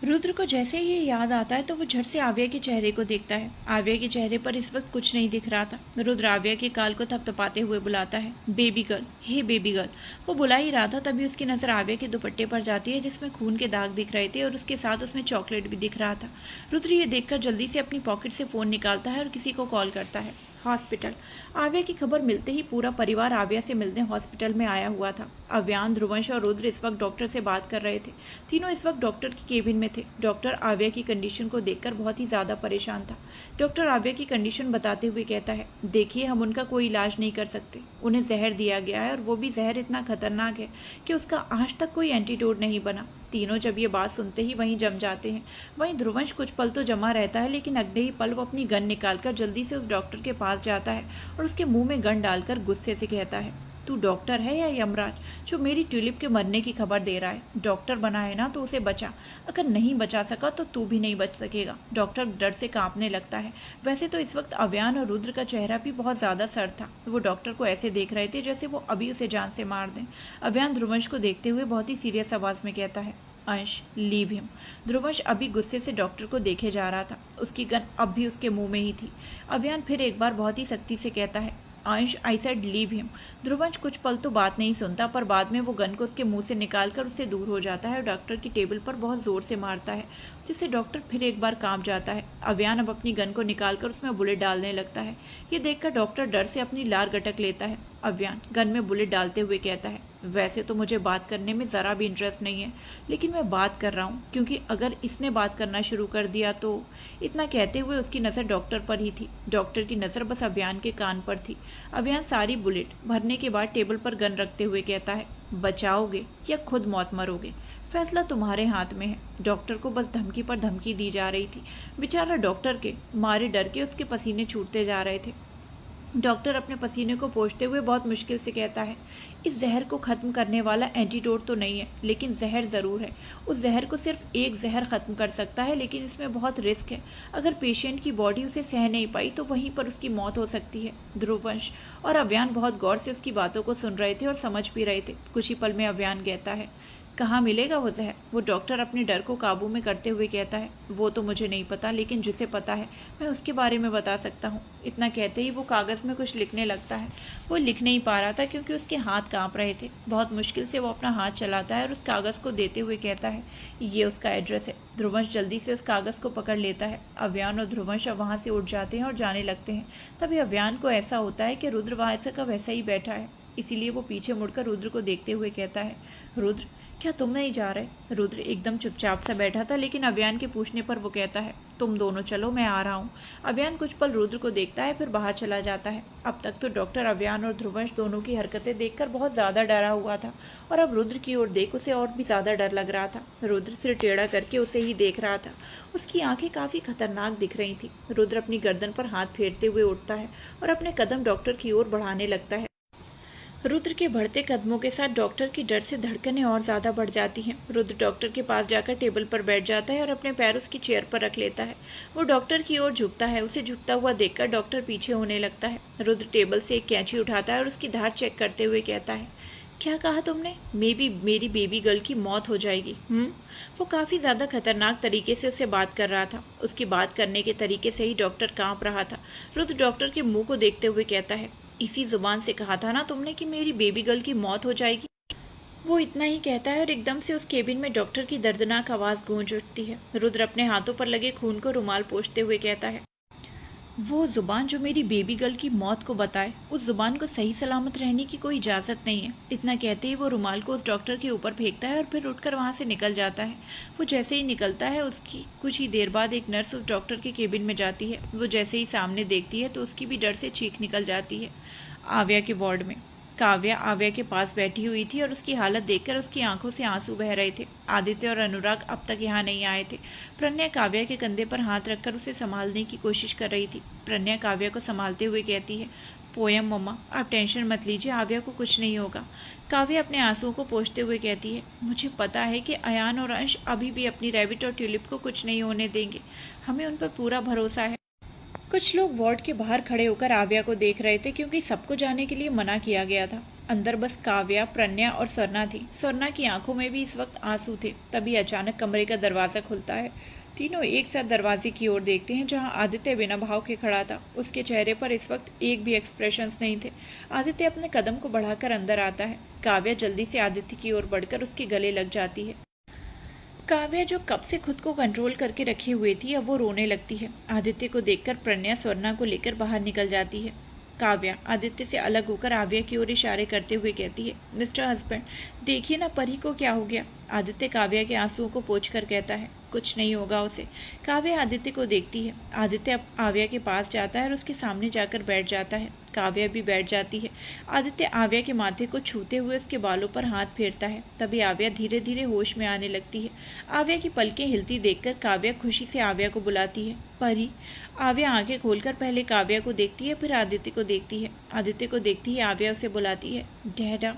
[SPEAKER 1] रुद्र को जैसे ही ये याद आता है तो वो झट से आव्या के चेहरे को देखता है। आव्या के चेहरे पर इस वक्त कुछ नहीं दिख रहा था। रुद्र आव्या के गाल को थपथपाते हुए बुलाता है, बेबी गर्ल, हे बेबी गर्ल। वो बुला ही रहा था, तभी उसकी नजर आव्या के दुपट्टे पर जाती है, जिसमें खून के दाग दिख रहे थे और उसके साथ उसमें चॉकलेट भी दिख रहा था। रुद्र ये देखकर जल्दी से अपनी पॉकेट से फोन निकालता है और किसी को कॉल करता है। हॉस्पिटल। आव्या की खबर मिलते ही पूरा परिवार आव्या से मिलने हॉस्पिटल में आया हुआ था। अव्यान, ध्रुवंश और रुद्र इस वक्त डॉक्टर से बात कर रहे थे। तीनों इस वक्त डॉक्टर की केबिन में थे। डॉक्टर आव्या की कंडीशन को देखकर बहुत ही ज़्यादा परेशान था। डॉक्टर आव्या की कंडीशन बताते हुए कहता है, देखिए, हम उनका कोई इलाज नहीं कर सकते। उन्हें जहर दिया गया है और वो भी जहर इतना खतरनाक है कि उसका आज तक कोई एंटीडोट नहीं बना। तीनों जब ये बात सुनते ही वहीं जम जाते हैं। वहीं ध्रुवंश कुछ पल तो जमा रहता है, लेकिन अगले ही पल वो अपनी गन निकालकर जल्दी से उस डॉक्टर के पास जाता है और उसके मुंह में गन डालकर गुस्से से कहता है, तू डॉक्टर है या यमराज जो मेरी ट्यूलिप के मरने की खबर दे रहा है? डॉक्टर बना है ना तो उसे बचा, अगर नहीं बचा सका तो तू भी नहीं बच सकेगा। डॉक्टर डर से कांपने लगता है। वैसे तो इस वक्त अव्यान और रुद्र का चेहरा भी बहुत ज़्यादा सर था। वो डॉक्टर को ऐसे देख रहे थे जैसे वो अभी उसे जान से मार दें। अव्यान ध्रुवंश को देखते हुए बहुत ही सीरियस आवाज़ में कहता है, अंश, लीव हिम। ध्रुवंश अभी गुस्से से डॉक्टर को देखे जा रहा था। उसकी गन अब भी उसके मुंह में ही थी। अव्यान फिर एक बार बहुत ही सख्ती से कहता है, अंश, आई सेड लीव हिम। ध्रुवंश कुछ पल तो बात नहीं सुनता, पर बाद में वो गन को उसके मुंह से निकालकर उससे दूर हो जाता है और डॉक्टर की टेबल पर बहुत जोर से मारता है, जिससे डॉक्टर फिर एक बार कांप जाता है। अव्यान अब अपनी गन को निकालकर उसमें बुलेट डालने लगता है। ये देखकर डॉक्टर डर से अपनी लार गटक लेता है। अव्यान गन में बुलेट डालते हुए कहता है, वैसे तो मुझे बात करने में ज़रा भी इंटरेस्ट नहीं है, लेकिन मैं बात कर रहा हूँ क्योंकि अगर इसने बात करना शुरू कर दिया तो। इतना कहते हुए उसकी नज़र डॉक्टर पर ही थी। डॉक्टर की नज़र बस अव्यान के कान पर थी। अव्यान सारी बुलेट भरने के बाद टेबल पर गन रखते हुए कहता है, बचाओगे या खुद मौत मरोगे, फैसला तुम्हारे हाथ में है। डॉक्टर को बस धमकी पर धमकी दी जा रही थी। बेचारा डॉक्टर के मारे डर के उसके पसीने छूटते जा रहे थे। डॉक्टर अपने पसीने को पोंछते हुए बहुत मुश्किल से कहता है, इस जहर को ख़त्म करने वाला एंटीडोट तो नहीं है, लेकिन जहर ज़रूर है। उस जहर को सिर्फ एक जहर ख़त्म कर सकता है, लेकिन इसमें बहुत रिस्क है। अगर पेशेंट की बॉडी उसे सह नहीं पाई तो वहीं पर उसकी मौत हो सकती है। ध्रुवंश और अव्यान बहुत गौर से उसकी बातों को सुन रहे थे और समझ भी रहे थे। कुछ ही पल में अव्यान कहता है, कहाँ मिलेगा वो जहर? वो डॉक्टर अपने डर को काबू में करते हुए कहता है। वो तो मुझे नहीं पता, लेकिन जिसे पता है मैं उसके बारे में बता सकता हूँ। इतना कहते ही वो कागज़ में कुछ लिखने लगता है। वो लिख नहीं पा रहा था क्योंकि उसके हाथ काँप रहे थे। बहुत मुश्किल से वो अपना हाथ चलाता है और उस कागज़ को देते हुए कहता है, ये उसका एड्रेस है। ध्रुवंश जल्दी से उस कागज़ को पकड़ लेता है। अव्यान और ध्रुवंश अब वहाँ से उठ जाते हैं और जाने लगते हैं। तभी अव्यान को ऐसा होता है कि रुद्र वहाँ का वैसा ही बैठा है। इसीलिए वो पीछे मुड़कर रुद्र को देखते हुए कहता है, रुद्र क्या तुम नहीं जा रहे? रुद्र एकदम चुपचाप सा बैठा था, लेकिन अव्यान के पूछने पर वो कहता है, तुम दोनों चलो, मैं आ रहा हूँ। अव्यान कुछ पल रुद्र को देखता है, फिर बाहर चला जाता है। अब तक तो डॉक्टर अव्यान और ध्रुवंश दोनों की हरकतें देखकर बहुत ज़्यादा डरा हुआ था, और अब रुद्र की ओर देख उसे और भी ज़्यादा डर लग रहा था। रुद्र सिर टेढ़ा करके उसे ही देख रहा था। उसकी आंखें काफ़ी खतरनाक दिख रही थी। रुद्र अपनी गर्दन पर हाथ फेरते हुए उठता है और अपने कदम डॉक्टर की ओर बढ़ाने लगता है। रुद्र के बढ़ते कदमों के साथ डॉक्टर की डर से धड़कनें और ज़्यादा बढ़ जाती हैं। रुद्र डॉक्टर के पास जाकर टेबल पर बैठ जाता है और अपने पैर उसकी चेयर पर रख लेता है। वो डॉक्टर की ओर झुकता है। उसे झुकता हुआ देखकर डॉक्टर पीछे होने लगता है। रुद्र टेबल से एक कैंची उठाता है और उसकी धार चेक करते हुए कहता है, क्या कहा तुमने? मेरी बेबी गर्ल की मौत हो जाएगी? वो काफ़ी ज़्यादा खतरनाक तरीके से उससे बात कर रहा था। उसकी बात करने के तरीके से ही डॉक्टर काँप रहा था। रुद्र डॉक्टर के मुंह को देखते हुए कहता है, इसी जुबान से कहा था ना तुमने कि मेरी बेबी गर्ल की मौत हो जाएगी? वो इतना ही कहता है और एकदम से उस केबिन में डॉक्टर की दर्दनाक आवाज़ गूंज उठती है। रुद्र अपने हाथों पर लगे खून को रुमाल पोंछते हुए कहता है, वो जुबान जो मेरी बेबी गर्ल की मौत को बताए, उस जुबान को सही सलामत रहने की कोई इजाज़त नहीं है। इतना कहते ही वो रुमाल को उस डॉक्टर के ऊपर फेंकता है और फिर उठकर वहाँ से निकल जाता है। वो जैसे ही निकलता है, उसकी कुछ ही देर बाद एक नर्स उस डॉक्टर के केबिन में जाती है। वो जैसे ही सामने देखती है तो उसकी भी डर से चीख निकल जाती है। आव्या के वार्ड में काव्या आव्या के पास बैठी हुई थी और उसकी हालत देखकर उसकी आंखों से आंसू बह रहे थे। आदित्य और अनुराग अब तक यहाँ नहीं आए थे। प्रज्ञा काव्या के कंधे पर हाथ रखकर उसे संभालने की कोशिश कर रही थी। प्रज्ञा काव्या को संभालते हुए कहती है, पोयम मम्मा, आप टेंशन मत लीजिए, आव्या को कुछ नहीं होगा। काव्या अपने आंसुओं को पोंछते हुए कहती है, मुझे पता है कि अयान और अंश अभी भी अपनी रैबिट और ट्यूलिप को कुछ नहीं होने देंगे। हमें उन पर पूरा भरोसा है। कुछ लोग वार्ड के बाहर खड़े होकर आव्या को देख रहे थे क्योंकि सबको जाने के लिए मना किया गया था। अंदर बस काव्या, प्रज्ञा और स्वर्णा थी। स्वर्णा की आंखों में भी इस वक्त आंसू थे। तभी अचानक कमरे का दरवाज़ा खुलता है। तीनों एक साथ दरवाजे की ओर देखते हैं जहां आदित्य बिना भाव के खड़ा था। उसके चेहरे पर इस वक्त एक भी एक्सप्रेशंस नहीं थे। आदित्य अपने कदम को बढ़ाकर अंदर आता है। काव्या जल्दी से आदित्य की ओर बढ़कर उसके गले लग जाती है। काव्या जो कब से खुद को कंट्रोल करके रखी हुई थी, अब वो रोने लगती है। आदित्य को देखकर प्रज्ञा स्वर्णा को लेकर बाहर निकल जाती है। काव्या आदित्य से अलग होकर आव्या की ओर इशारे करते हुए कहती है, मिस्टर हस्बैंड, देखिए ना परी को क्या हो गया। आदित्य काव्या के आंसुओं को पोंछकर कहता है, कुछ नहीं होगा उसे। काव्या आदित्य को देखती है। आदित्य अब आव्या के पास जाता है और उसके सामने जाकर बैठ जाता है। काव्या भी बैठ जाती है। आदित्य आव्या के माथे को छूते हुए उसके बालों पर हाथ फेरता है। तभी आव्या धीरे धीरे होश में आने लगती है। आव्या की पलकें हिलती देखकर काव्या खुशी से आव्या को बुलाती है, परी। आव्या आंखें खोलकर पहले काव्या को देखती है, फिर आदित्य को देखती है। आदित्य को देखती ही आव्या उसे बुलाती है, डैडा।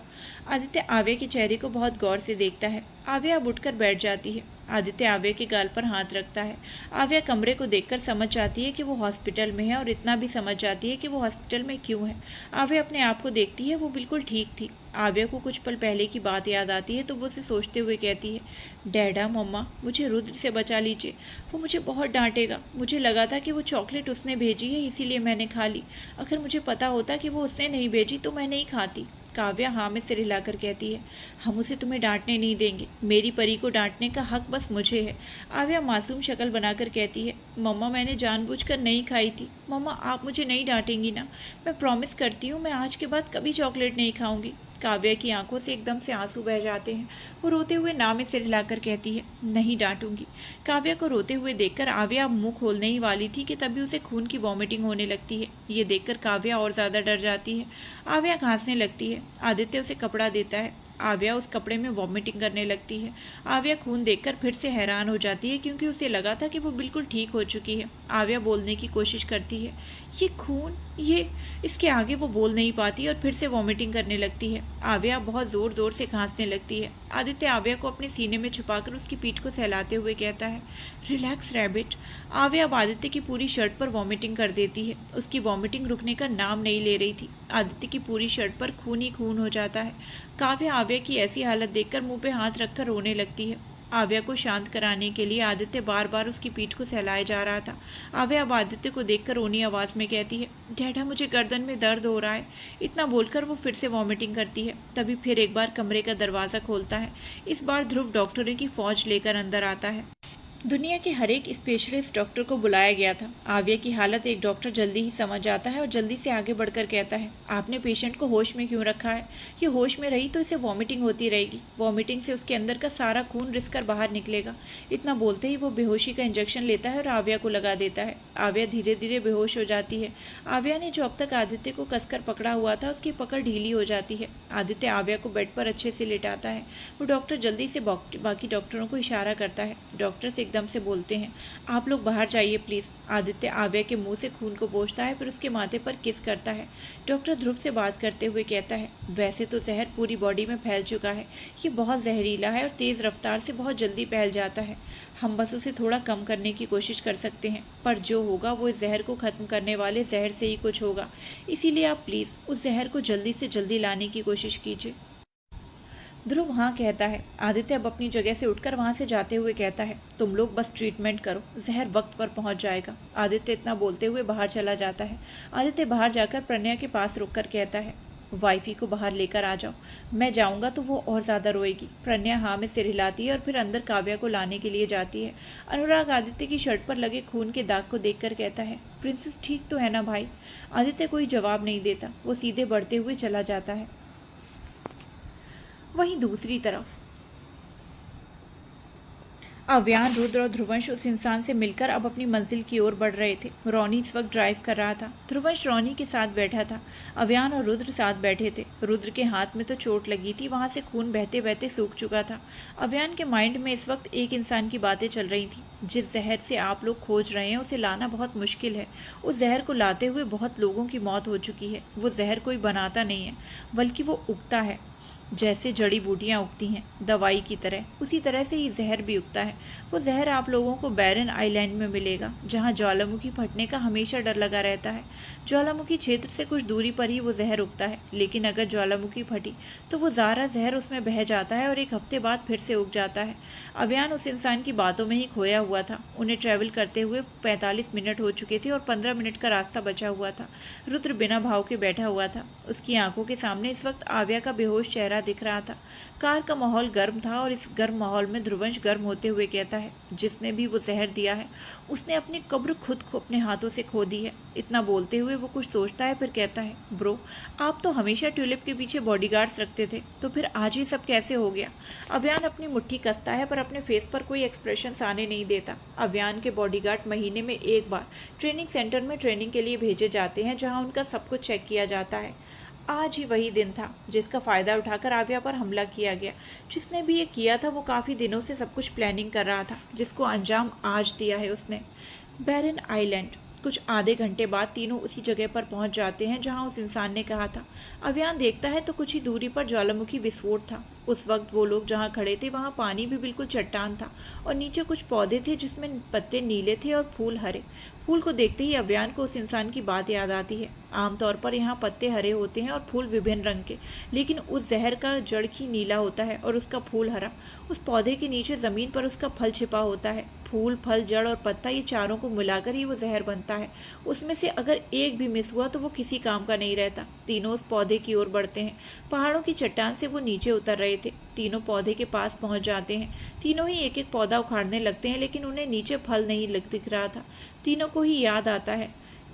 [SPEAKER 1] आदित्य आव्या के चेहरे को बहुत गौर से देखता है। आव्या अब उठकर बैठ जाती है। आदित्य आव्या के गाल पर हाथ रखता है। आव्या कमरे को देखकर समझ जाती है कि वो हॉस्पिटल में है और इतना भी समझ जाती है कि वो हॉस्पिटल में क्यों है। आव्या अपने आप को देखती है, वो बिल्कुल ठीक थी। आव्या को कुछ पल पहले की बात याद आती है तो वो उसे सोचते हुए कहती है, डैडा मम्मा, मुझे रुद्र से बचा लीजिए, वो मुझे बहुत डांटेगा। मुझे लगा था कि वो चॉकलेट उसने भेजी है, इसीलिए मैंने खा ली। अगर मुझे पता होता कि वो उसने नहीं भेजी तो मैं नहीं खाती। काव्या हाँ में सिर हिलाकर कहती है, हम उसे तुम्हें डांटने नहीं देंगे। मेरी परी को डांटने का हक बस मुझे है। आव्या मासूम शक्ल बनाकर कहती है, मम्मा मैंने जानबूझकर नहीं खाई थी। मम्मा आप मुझे नहीं डांटेंगी ना? मैं प्रॉमिस करती हूँ मैं आज के बाद कभी चॉकलेट नहीं खाऊंगी। काव्या की आंखों से एकदम से आंसू बह जाते हैं। वो रोते हुए ना में सिर हिलाकर कहती है, नहीं डांटूंगी। काव्या को रोते हुए देखकर आव्या मुंह खोलने ही वाली थी कि तभी उसे खून की वॉमिटिंग होने लगती है। ये देखकर काव्या और ज़्यादा डर जाती है। आव्या घासने लगती है। आदित्य उसे कपड़ा देता है। आव्या उस कपड़े में वॉमिटिंग करने लगती है। आव्या खून देखकर फिर से हैरान हो जाती है क्योंकि उसे लगा था कि वो बिल्कुल ठीक हो चुकी है। आव्या बोलने की कोशिश करती है, ये खून, ये, इसके आगे वो बोल नहीं पाती और फिर से वॉमिटिंग करने लगती है। आव्या बहुत ज़ोर ज़ोर से खांसने लगती है। आदित्य आव्या को अपने सीने में छुपाकर उसकी पीठ को सहलाते हुए कहता है, रिलैक्स रैबिट। आव्या अब आदित्य की पूरी शर्ट पर वॉमिटिंग कर देती है। उसकी वॉमिटिंग रुकने का नाम नहीं ले रही थी। आदित्य की पूरी शर्ट पर खून ही खून हो जाता है। काव्या आव्या की ऐसी हालत देखकर मुंह पे हाथ रखकर रोने लगती है। आव्या को शांत कराने के लिए आदित्य बार बार उसकी पीठ को सहलाए जा रहा था। आव्या अब आदित्य को देखकर रोनी आवाज में कहती है, डैडा मुझे गर्दन में दर्द हो रहा है। इतना बोलकर वो फिर से वॉमिटिंग करती है। तभी फिर एक बार कमरे का दरवाज़ा खोलता है। इस बार ध्रुव डॉक्टरों की फौज लेकर अंदर आता है। दुनिया के हर एक स्पेशलिस्ट डॉक्टर को बुलाया गया था। आव्या की हालत एक डॉक्टर जल्दी ही समझ जाता है और जल्दी से आगे बढ़कर कहता है, आपने पेशेंट को होश में क्यों रखा है? ये होश में रही तो इसे वॉमिटिंग होती रहेगी। वॉमिटिंग से उसके अंदर का सारा खून रिस कर बाहर निकलेगा। इतना बोलते ही वो बेहोशी का इंजेक्शन लेता है और आव्या को लगा देता है। आव्या धीरे धीरे बेहोश हो जाती है। आव्या ने जो अब तक आदित्य को कसकर पकड़ा हुआ था उसकी पकड़ ढीली हो जाती है। आदित्य आव्या को बेड पर अच्छे से लेटाता है। वो डॉक्टर जल्दी से बाकी डॉक्टरों को इशारा करता है। डॉक्टर से एकदम से बोलते हैं, आप लोग बाहर जाइए प्लीज। आदित्य आव्या के मुंह से खून को पोंछता है, फिर उसके माथे पर किस करता है। डॉक्टर ध्रुव से बात करते हुए कहता है, वैसे तो जहर पूरी बॉडी में फैल चुका है। ये बहुत जहरीला है और तेज रफ्तार से बहुत जल्दी फैल जाता है। हम बस उसे थोड़ा कम करने की कोशिश कर सकते हैं, पर जो होगा वो इस जहर को खत्म करने वाले जहर से ही कुछ होगा। इसीलिए आप प्लीज उस जहर को जल्दी से जल्दी लाने की कोशिश कीजिए। ध्रुव हाँ कहता है। आदित्य अब अपनी जगह से उठकर वहां से जाते हुए कहता है, तुम लोग बस ट्रीटमेंट करो, जहर वक्त पर पहुंच जाएगा। आदित्य इतना बोलते हुए बाहर चला जाता है। आदित्य बाहर जाकर प्रणया के पास रुककर कहता है, वाइफी को बाहर लेकर आ जाओ, मैं जाऊंगा तो वो और ज्यादा रोएगी। प्रणया हाँ में सिर हिलाती है और फिर अंदर काव्या को लाने के लिए जाती है। अनुराग आदित्य की शर्ट पर लगे खून के दाग को देखकर कहता है, प्रिंसेस ठीक तो है ना भाई? आदित्य कोई जवाब नहीं देता, वो सीधे बढ़ते हुए चला जाता है। वहीं दूसरी तरफ अव्यान, रुद्र और ध्रुवंश उस इंसान से मिलकर अब अपनी मंजिल की ओर बढ़ रहे थे। रोनी इस वक्त ड्राइव कर रहा था। ध्रुवंश रोनी के साथ बैठा था। अव्यान और रुद्र साथ बैठे थे। रुद्र के हाथ में तो चोट लगी थी, वहां से खून बहते बहते सूख चुका था। अव्यान के माइंड में इस वक्त एक इंसान की बातें चल रही थी। जिस जहर से आप लोग खोज रहे हैं उसे लाना बहुत मुश्किल है। उस जहर को लाते हुए बहुत लोगों की मौत हो चुकी है। वो जहर कोई बनाता नहीं है, बल्कि वो उगता है। जैसे जड़ी बूटियाँ उगती हैं दवाई की तरह, उसी तरह से ही जहर भी उगता है। वो जहर आप लोगों को बैरन आइलैंड में मिलेगा, जहाँ ज्वालामुखी फटने का हमेशा डर लगा रहता है। ज्वालामुखी क्षेत्र से कुछ दूरी पर ही वो जहर उगता है, लेकिन अगर ज्वालामुखी फटी तो वो सारा जहर उसमें बह जाता है और एक हफ्ते बाद फिर से उग जाता है। अव्यान उस इंसान की बातों में ही खोया हुआ था। उन्हें ट्रैवल करते हुए 45 मिनट हो चुके थे और 15 मिनट का रास्ता बचा हुआ था। रुद्र बिना भाव के बैठा हुआ था। उसकी आंखों के सामने इस वक्त आव्या का बेहोश चेहरा दिख रहा था। कार का माहौल गर्म था और इस गर्म माहौल में ध्रुवंश गर्म होते हुए कहता है, जिसने भी वो जहर दिया है उसने अपनी कब्र खुद को अपने हाथों से खो दी है। इतना बोलते हुए वो कुछ सोचता है, फिर कहता है, ब्रो आप तो हमेशा ट्यूलिप के पीछे बॉडीगार्ड्स रखते थे, तो फिर आज ये सब कैसे हो गया? अव्यान अपनी मुट्ठी कसता है पर अपने फेस पर कोई एक्सप्रेशन आने नहीं देता। अव्यान के बॉडीगार्ड महीने में एक बार ट्रेनिंग सेंटर में ट्रेनिंग के लिए भेजे जाते हैं, जहाँ उनका सब कुछ चेक किया जाता है। आज ही वही दिन था जिसका फ़ायदा उठाकर आव्या पर हमला किया गया। जिसने भी ये किया था वो काफ़ी दिनों से सब कुछ प्लानिंग कर रहा था, जिसको अंजाम आज दिया है उसने। बैरन आइलैंड। कुछ आधे घंटे बाद तीनों उसी जगह पर पहुंच जाते हैं जहां उस इंसान ने कहा था। अव्यान देखता है तो कुछ ही दूरी पर ज्वालामुखी विस्फोट था। उस वक्त वो लोग जहां खड़े थे वहां पानी भी बिल्कुल चट्टान था और नीचे कुछ पौधे थे जिसमें पत्ते नीले थे और फूल हरे। फूल को देखते ही अव्यान को उस इंसान की बात याद आती है। आमतौर पर यहाँ पत्ते हरे होते हैं और फूल विभिन्न रंग के, लेकिन उस जहर का जड़ ही नीला होता है और उसका फूल हरा। उस पौधे के नीचे ज़मीन पर उसका फल छिपा होता है। फूल, फल, जड़ और पत्ता, ये चारों को मिलाकर ही वो जहर बनता है। उसमें से अगर एक भी मिस हुआ तो वो किसी काम का नहीं रहता। तीनों उस पौधे की ओर बढ़ते हैं। पहाड़ों की चट्टान से वो नीचे उतर रहे थे। तीनों पौधे के पास पहुंच जाते हैं। तीनों ही एक एक पौधा उखाड़ने लगते हैं, लेकिन उन्हें नीचे फल नहीं दिख रहा था। तीनों को ही याद आता है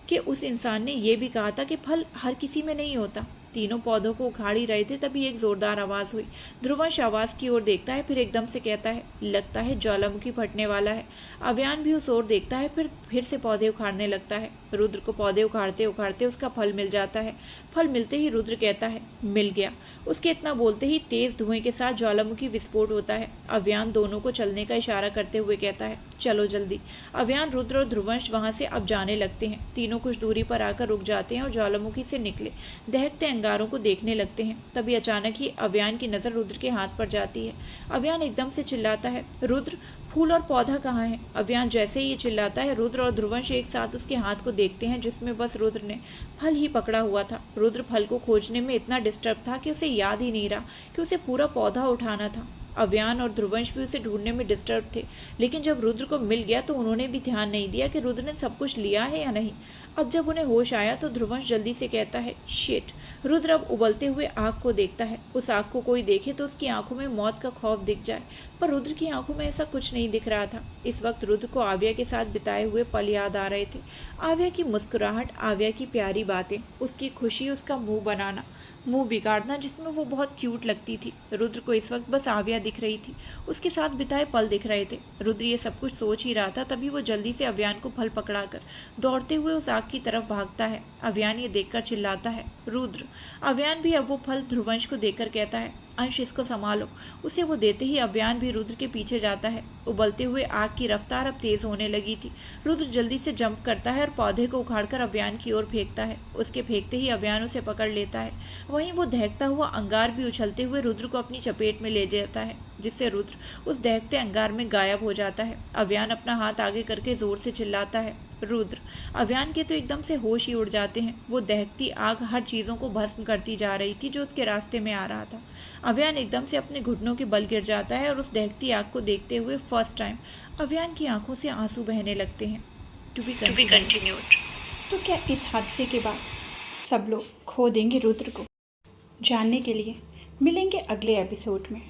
[SPEAKER 1] कि उस इंसान ने यह भी कहा था कि फल हर किसी में नहीं होता। तीनों पौधों को उखाड़ ही रहे थे तभी एक जोरदार आवाज हुई। ध्रुवंश आवाज की ओर देखता है, फिर एकदम से कहता है, लगता है ज्वालामुखी फटने वाला है। अव्यान भी उस ओर देखता है, फिर से पौधे उखाड़ने लगता है। रुद्र को पौधे उखाड़ते उखाड़ते उसका फल मिल जाता है। फल मिलते ही रुद्र कहता है, मिल गया। उसके इतना बोलते ही तेज धुएं के साथ ज्वालामुखी विस्फोट होता है। अव्यान दोनों को चलने का इशारा करते हुए कहता है,
[SPEAKER 2] चलो जल्दी। अव्यान, रुद्र और ध्रुवंश वहां से अब जाने लगते हैं। तीनों कुछ दूरी पर आकर रुक जाते हैं और ज्वालामुखी से निकले दहकते अंगारों को देखने लगते हैं। तभी अचानक ही अव्यान की नजर रुद्र के हाथ पर जाती है। अव्यान एकदम से चिल्लाता है, रुद्र, फूल और पौधा कहाँ है? अव्यान जैसे ही ये चिल्लाता है, रुद्र और ध्रुवंश एक साथ उसके हाथ को देखते हैं जिसमें बस रुद्र ने फल ही पकड़ा हुआ था। रुद्र फल को खोजने में इतना डिस्टर्ब था कि उसे याद ही नहीं रहा कि उसे पूरा पौधा उठाना था। अव्यान और ध्रुवंश भी उसे ढूंढने में डिस्टर्ब थे, लेकिन जब रुद्र को मिल गया तो उन्होंने भी ध्यान नहीं दिया कि रुद्र ने सब कुछ लिया है या नहीं। अब जब उन्हें होश आया तो ध्रुवंश जल्दी से कहता है, शिट। रुद्र अब उबलते हुए आग को देखता है। उस आग को कोई देखे तो उसकी आंखों में मौत का खौफ दिख जाए, पर रुद्र की आंखों में ऐसा कुछ नहीं दिख रहा था। इस वक्त रुद्र को आव्या के साथ बिताए हुए पल याद आ रहे थे। आव्या की मुस्कुराहट, आव्या की प्यारी बातें, उसकी खुशी, उसका मुंह बिगाड़ना जिसमें वो बहुत क्यूट लगती थी। रुद्र को इस वक्त बस आव्या दिख रही थी, उसके साथ बिताए पल दिख रहे थे। रुद्र ये सब कुछ सोच ही रहा था, तभी वो जल्दी से अव्यान को फल पकड़ाकर दौड़ते हुए उस आग की तरफ भागता है। अव्यान ये देखकर चिल्लाता है, रुद्र। अव्यान भी अब वो फल ध्रुवंश को देकर कहता है, अंश, इसको संभालो। उसे वो देते ही अव्यान भी रुद्र के पीछे जाता है। उबलते हुए आग की रफ्तार अब तेज होने लगी थी। रुद्र जल्दी से जंप करता है और पौधे को उखाड़कर अव्यान की ओर फेंकता है। उसके फेंकते ही अव्यान उसे पकड़ लेता है। वहीं वो दहकता हुआ अंगार भी उछलते हुए रुद्र को अपनी चपेट में ले जाता है, जिससे रुद्र उस दहकते अंगार में गायब हो जाता है। अव्यान अपना हाथ आगे करके जोर से चिल्लाता है, रुद्र। अव्यान के तो एकदम से होश ही उड़ जाते हैं। वो दहकती आग हर चीज़ों को भस्म करती जा रही थी जो उसके रास्ते में आ रहा था। अव्यान एकदम से अपने घुटनों के बल गिर जाता है और उस दहकती आग को देखते हुए फर्स्ट टाइम अव्यान की आंखों से आंसू बहने लगते हैं। To be continued.
[SPEAKER 1] तो क्या इस हादसे के बाद सब लोग खो देंगे रुद्र को? जानने के लिए मिलेंगे अगले एपिसोड में।